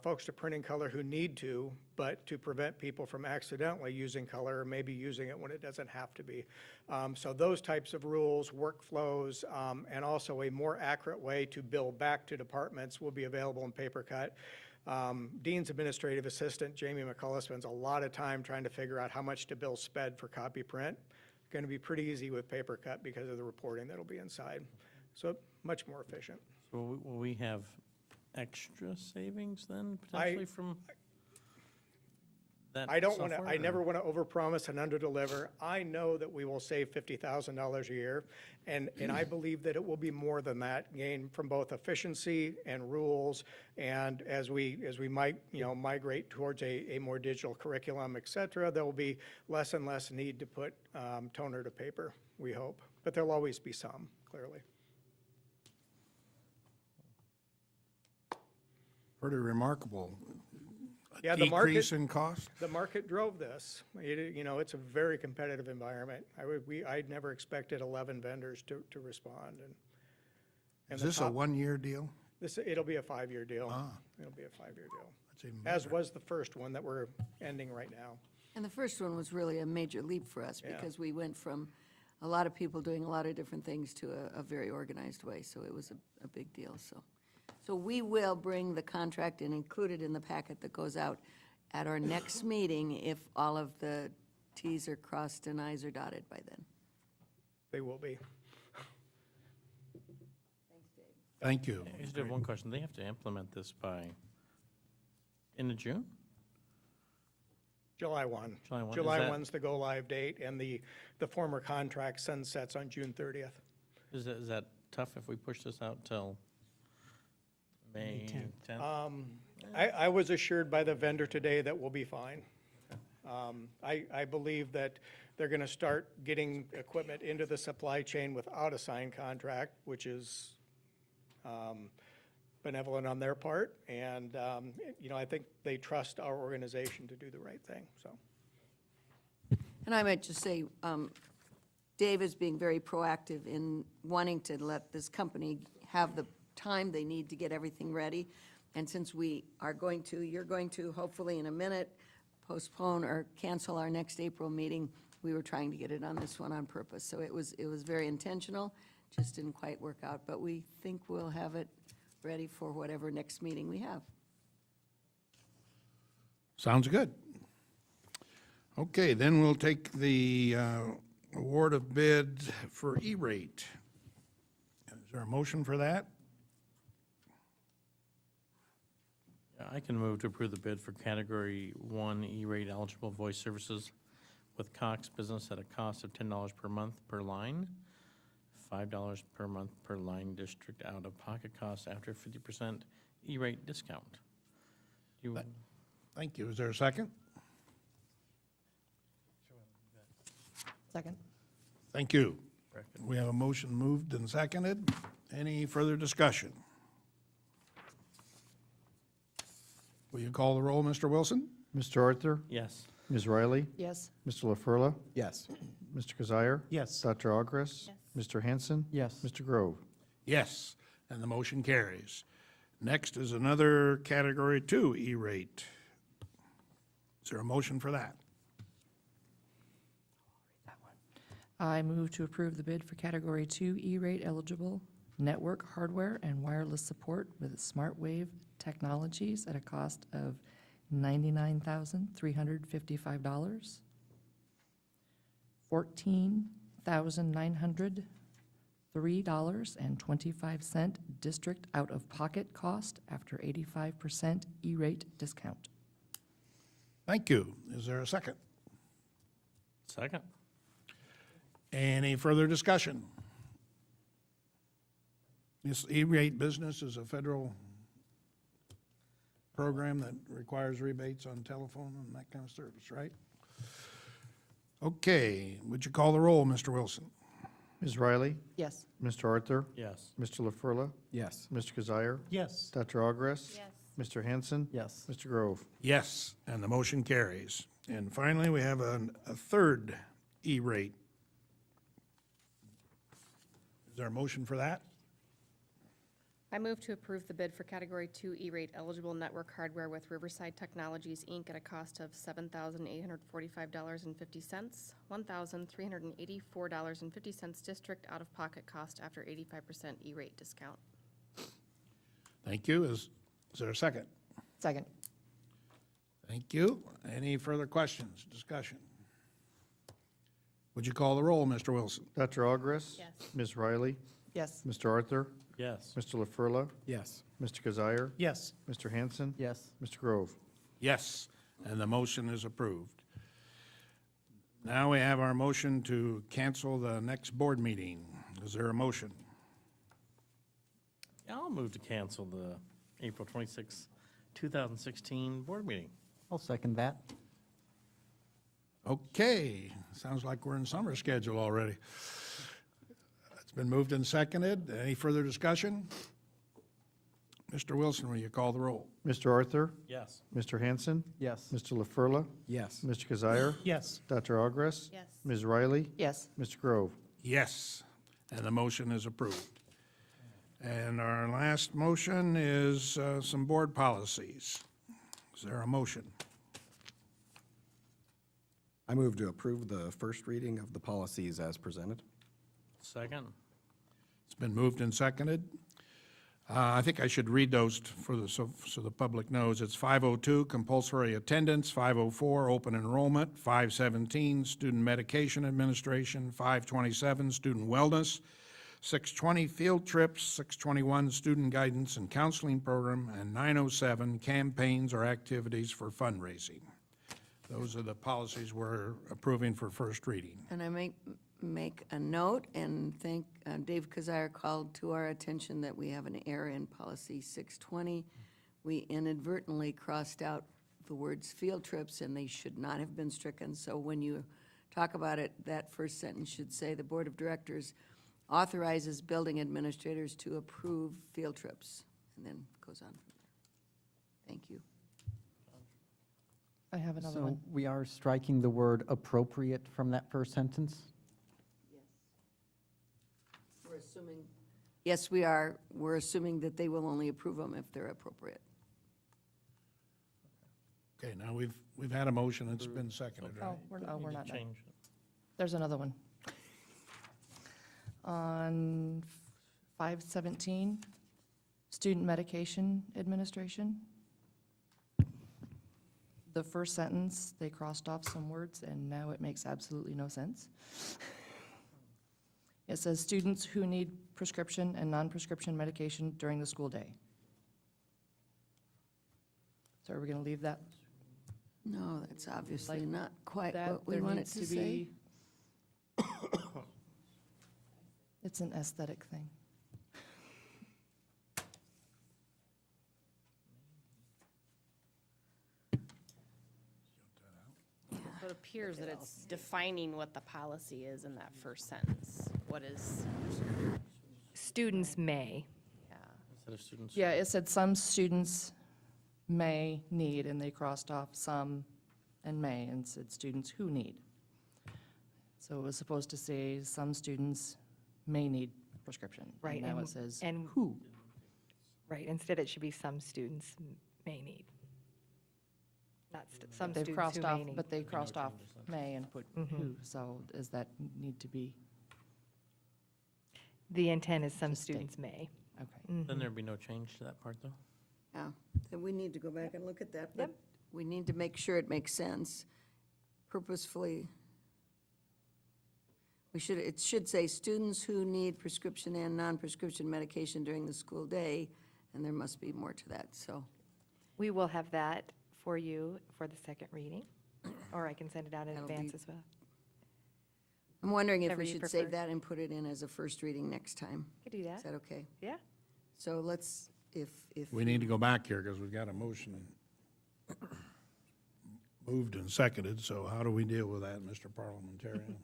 folks to print in color who need to, but to prevent people from accidentally using color or maybe using it when it doesn't have to be. So those types of rules, workflows, and also a more accurate way to bill back to departments will be available in PaperCut. Dean's administrative assistant, Jamie McCullough, spends a lot of time trying to figure out how much to bill SPED for copy print. Going to be pretty easy with PaperCut because of the reporting that'll be inside. So much more efficient. So will we have extra savings then, potentially from that I don't want to, software, I or- never want to overpromise and underdeliver. I know that we will save $50,000 a year, and I believe that it will be more than that, gain from both efficiency and rules, and as we might, migrate towards a more digital curriculum, et cetera, there will be less and less need to put toner to paper, we hope. But there'll always be some, clearly. Pretty remarkable. Yeah, the market. Decrease in cost? The market drove this. It's a very competitive environment. I never expected 11 vendors to respond. And Is this a 1-year deal? It'll be a 5-year deal. Ah. It'll be a 5-year deal. That's even As better. was the first one that we're ending right now. And the first one was really a major leap for us Yeah. because we went from a lot of people doing a lot of different things to a very organized way, so it was a big deal, So we will bring the contract and include it in the packet that goes out at our next meeting if all of the Ts are crossed and Is are dotted by then. They will be. Thank you. I just have one question. They have to implement this by end of June? July 1. July 1. Is July that- 1's the go-live date, and the former contract sunsets on June 30th. Is that tough if we push this out till May 10th? I was assured by the vendor today that we'll be fine. I believe that they're going to start getting equipment into the supply chain without a signed contract, which is benevolent on their part. And, I think they trust our organization to do the right thing, so. And I might just say, Dave is being very proactive in wanting to let this company have the time they need to get everything ready. And since we are you're going to, hopefully in a minute, postpone or cancel our next April meeting. We were trying to get it on this one on purpose, so it was very intentional, just didn't quite work out, but we think we'll have it ready for whatever next meeting we have. Sounds good. Okay, then we'll take the award of bid for E-rate. Is there a motion for that? Yeah, I can move to approve the bid for Category 1 E-rate eligible voice services with Cox Business at a cost of $10 per month per line, $5 per month per line district out-of-pocket costs after 50% E-rate discount. Thank you. Is there a second? Second. Thank you. We have a motion moved and seconded. Any further discussion? Will you call the roll, Mr. Wilson? Mr. Arthur? Yes. Ms. Riley? Yes. Mr. LaFurla? Yes. Mr. Kazire? Yes. Dr. Ogres? Mr. Hanson? Yes. Mr. Grove? Yes, and the motion carries. Next is another Category 2 E-rate. Is there a motion for that? I move to approve the bid for Category 2 E-rate eligible network hardware and wireless support with SmartWave Technologies at a cost of $99,355, $14,903.25 district out-of-pocket cost after 85% E-rate discount. Thank you. Is there a second? Second. Any further discussion? This E-rate business is a federal program that requires rebates on telephone and that kind of service, right? Okay, would you call the roll, Mr. Wilson? Ms. Riley? Yes. Mr. Arthur? Yes. Mr. LaFurla? Yes. Mr. Kazire? Yes. Dr. Ogres? Yes. Mr. Hanson? Yes. Mr. Grove? Yes, and the motion carries. And finally, we have a third E-rate. Is there a motion for that? I move to approve the bid for Category 2 E-rate eligible network hardware with Riverside Technologies, Inc. at a cost of $7,845.50, $1,384.50 district out-of-pocket cost after 85% E-rate discount. Thank you. Is there a second? Second. Thank you. Any further questions, discussion? Would you call the roll, Mr. Wilson? Dr. Ogres? Yes. Ms. Riley? Yes. Mr. Arthur? Yes. Mr. LaFurla? Yes. Mr. Kazire? Yes. Mr. Hanson? Yes. Mr. Grove? Yes, and the motion is approved. Now we have our motion to cancel the next board meeting. Is there a motion? Yeah, I'll move to cancel the April 26, 2016 board meeting. I'll second that. Okay, sounds like we're in summer schedule already. It's been moved and seconded. Any further discussion? Mr. Wilson, will you call the roll? Mr. Arthur? Yes. Mr. Hanson? Yes. Mr. LaFurla? Yes. Mr. Kazire? Yes. Dr. Ogres? Yes. Ms. Riley? Yes. Mr. Grove? Yes, and the motion is approved. And our last motion is some board policies. Is there a motion? I move to approve the first reading of the policies as presented. Second. It's been moved and seconded. I think I should read those so the public knows. It's 502, compulsory attendance, 504, open enrollment, 517, student medication administration, 527, student wellness, 620, field trips, 621, student guidance and counseling program, and 907, campaigns or activities for fundraising. Those are the policies we're approving for first reading. And I make a note and thank, Dave Kazire called to our attention that we have an error in policy 620. We inadvertently crossed out the words field trips and they should not have been stricken. So when you talk about it, that first sentence should say the Board of Directors authorizes building administrators to approve field trips, and then goes on from there. Thank you. I have another So one. we are striking the word appropriate from that first sentence? We're assuming. Yes, we are. We're assuming that they will only approve them if they're appropriate. Okay, now we've had a motion, it's been seconded, right? We're not done. Change it. There's another one. On 517, student medication administration. The first sentence, they crossed off some words, and now it makes absolutely no sense. It says students who need prescription and non-prescription medication during the school day. So are we going to leave that? No, that's obviously Like not quite that? what we There want it needs to say. be- It's an aesthetic thing. So it appears that it's defining what the policy is in that first sentence. What is, students may. Instead of students. Yeah, it said some students may need, and they crossed off some and may, and said students who need. So it was supposed to say some students may need prescription. Right, And now and- it says and- who. Right, instead it should be some students may need. Not some They've students crossed who off, may need. but they crossed off may and put who, so does that need to be, The intent is some Just state. students may. okay. Then there'd be no change to that part, though? Yeah, then we need to go back and look at that, but we need to make sure it makes sense. Purposefully, it should say students who need prescription and non-prescription medication during the school day, and there must be more to that, so. We will have that for you for the second reading, or I can send it out in That'll advance be- as well. I'm wondering if Whatever we you should save prefer. that and put it in as a first reading next time. Could do Is that. that okay? Yeah. So let's, if. We need to go back here because we've got a motion moved and seconded, so how do we deal with that, Mr. Parliamentarian?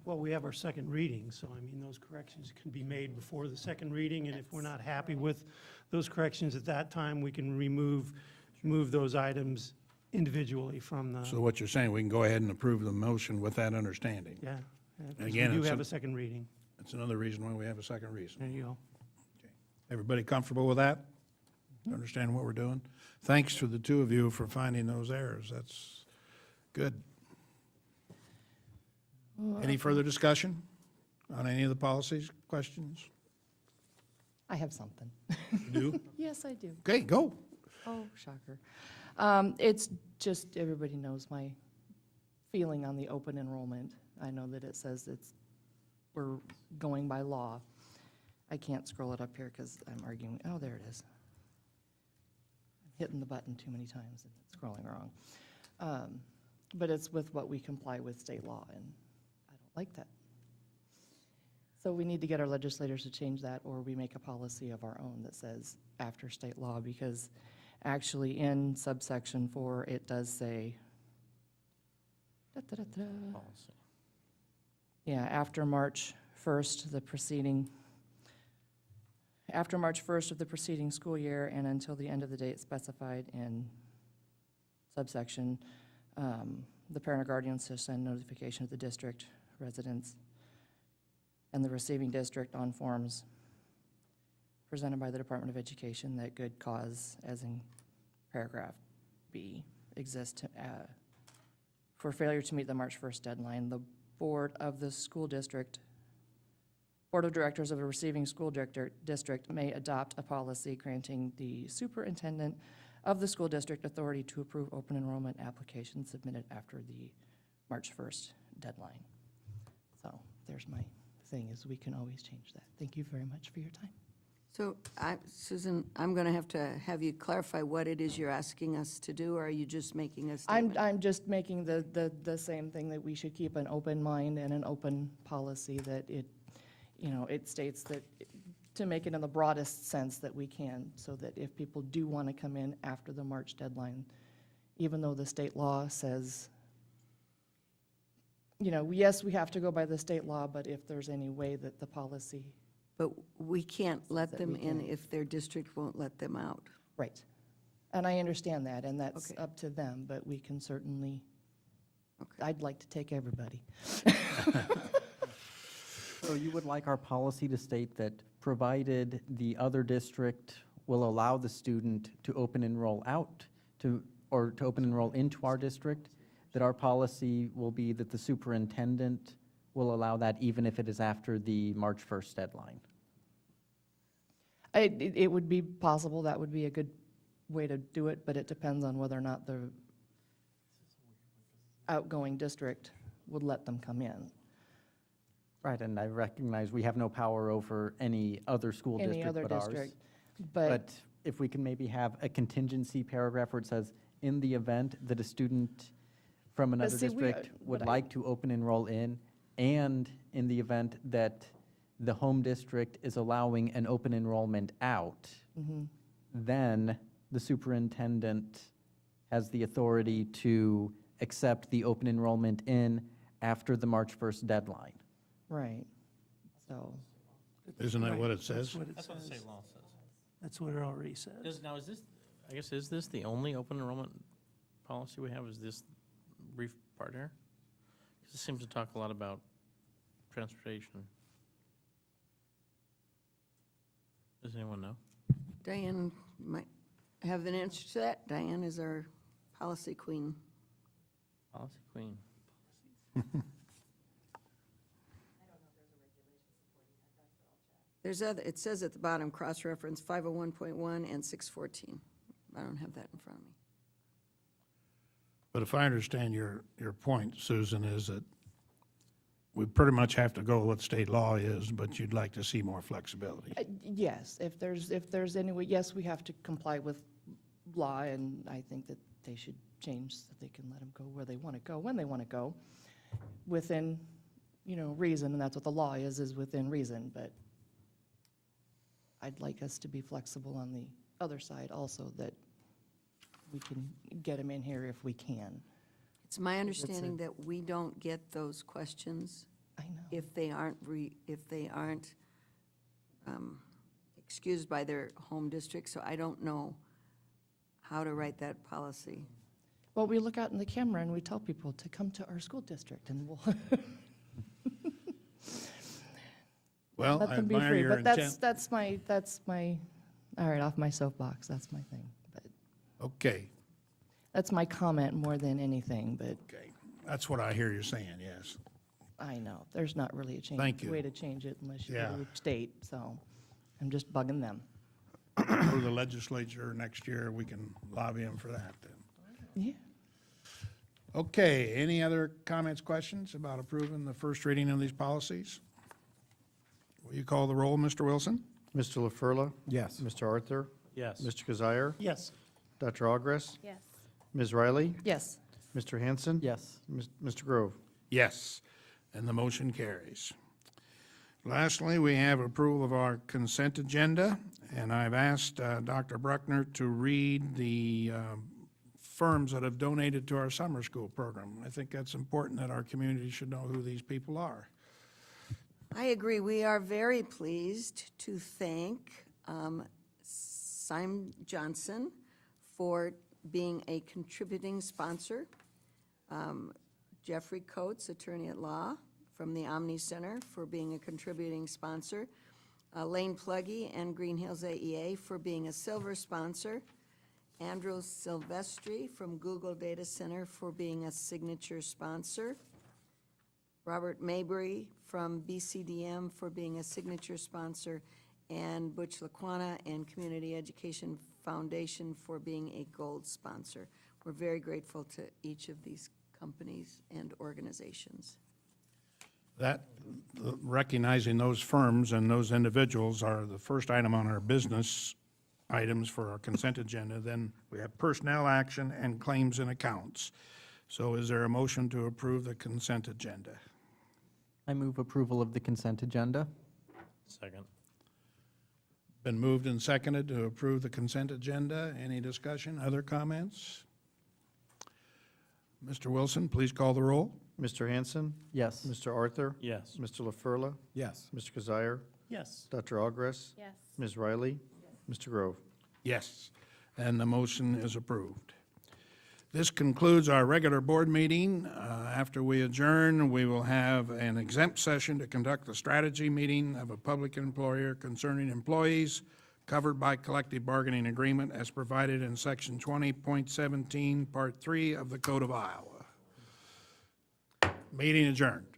Well, we have our second reading, so I mean, those corrections can be made before the second reading, and if we're not happy with those corrections at that time, we can move those items individually from the, So what you're saying, we can go ahead and approve the motion with that understanding? yeah. 'Cause we Again, do it's have an- a second reading. That's another reason why we have a second reason. There you go. Everybody comfortable with that? Understand what we're doing? Thanks to the two of you for finding those errors. That's good. Any further discussion on any of the policies, questions? I have something. You do? Yes, I do. Okay, go. Oh, shocker. It's just, everybody knows my feeling on the open enrollment. I know that it says we're going by law. I can't scroll it up here because I'm arguing, oh, there it is. I'm hitting the button too many times and it's scrolling wrong. But it's with what we comply with state law, and I don't like that. So we need to get our legislators to change that, or we make a policy of our own that says after state law, because actually in subsection 4, it does say, Policy. yeah, after March 1st, after March 1st of the preceding school year and until the end of the date specified in subsection, the parent or guardian shall send notification to the district residents and the receiving district on forms presented by the Department of Education that good cause, as in paragraph B, exists for failure to meet the March 1st deadline. The board of directors of a receiving school district may adopt a policy granting the superintendent of the school district authority to approve open enrollment applications submitted after the March 1st deadline. So there's my thing, is we can always change that. Thank you very much for your time. So, Susan, I'm going to have you clarify what it is you're asking us to do, or are you just making a statement? I'm just making the same thing, that we should keep an open mind and an open policy, that it states that, to make it in the broadest sense that we can, so that if people do want to come in after the March deadline, even though the state law says, yes, we have to go by the state law, but if there's any way that the policy. But we can't let that them we in can- if their district won't let them out. Right. And I understand that, and that's Okay. up to them, but we can certainly, I'd like to take everybody. So you would like our policy to state that provided the other district will allow the student to open enroll out or to open enroll into our district, that our policy will be that the superintendent will allow that even if it is after the March 1st deadline. It would be possible, that would be a good way to do it, but it depends on whether or not the outgoing district would let them come in. Right, and I recognize we have no power over any other school Any district other but ours. district, But if we can maybe have a contingency paragraph where it says, in the event that a student from another see, district would but I- like to open enroll in, and in the event that the home district is allowing an open enrollment out, Mhm. then the superintendent has the authority to accept the open enrollment in after the March 1st deadline. Right, so. Isn't that what it That's says? what it That's what the says. state law says. That's what it already says. Now, is this, I guess, is this the only open enrollment policy we have? Is this brief part here? 'Cause it seems to talk a lot about transportation. Does anyone know? Diane might have an answer to that. Diane is our policy queen. Policy queen. There's other, it says at the bottom, cross-reference 501.1 and 614. I don't have that in front of me. But if I understand your point, Susan, is that we pretty much have to go with what state law is, but you'd like to see more flexibility. Yes, if there's any way, yes, we have to comply with law, and I think that they should change so they can let them go where they want to go, when they want to go, within, reason, and that's what the law is within reason, but I'd like us to be flexible on the other side also, that we can get them in here if we can. It's my understanding that we don't get those questions. I know. If they aren't, excused by their home district, so I don't know how to write that policy. Well, we look out in the camera and we tell people to come to our school district, and we'll Well, let I them be admire free. your But intent. that's my, all right, off my soapbox, that's my thing. But Okay, that's my comment more than anything, but okay. That's what I hear you saying, yes. I know, there's not really a Thank you. way to change it unless you Yeah. go to state, so I'm just bugging them. Go to the legislature next year, we can lobby them for that then. Yeah. Okay, any other comments, questions about approving the first reading of these policies? Will you call the roll, Mr. Wilson? Mr. LaFurla? Yes. Mr. Arthur? Yes. Mr. Kazire? Yes. Dr. Ogres? Yes. Ms. Riley? Yes. Mr. Hanson? Yes. Mr. Grove? Yes, and the motion carries. Lastly, we have approval of our consent agenda, and I've asked Dr. Bruckner to read the firms that have donated to our summer school program. I think that's important that our community should know who these people are. I agree. We are very pleased to thank Simon Johnson for being a contributing sponsor, Jeffrey Coates, attorney at law from the Omni Center, for being a contributing sponsor, Lane Pluggy and Green Hills AEA for being a silver sponsor, Andrew Silvestri from Google Data Center for being a signature sponsor, Robert Mabry from BCDM for being a signature sponsor, and Butch Laquana and Community Education Foundation for being a gold sponsor. We're very grateful to each of these companies and organizations. That, recognizing those firms and those individuals are the first item on our business items for our consent agenda. Then we have personnel action and claims and accounts. So is there a motion to approve the consent agenda? I move approval of the consent agenda. Second. Been moved and seconded to approve the consent agenda. Any discussion, other comments? Mr. Wilson, please call the roll. Mr. Hanson? Yes. Mr. Arthur? Yes. Mr. LaFurla? Yes. Mr. Kazire? Yes. Dr. Ogres? Yes. Ms. Riley? Mr. Grove? Yes, and the motion is approved. This concludes our regular board meeting. After we adjourn, we will have an exempt session to conduct the strategy meeting of a public employer concerning employees, covered by collective bargaining agreement as provided in Section 20.17, Part 3 of the Code of Iowa. Meeting adjourned.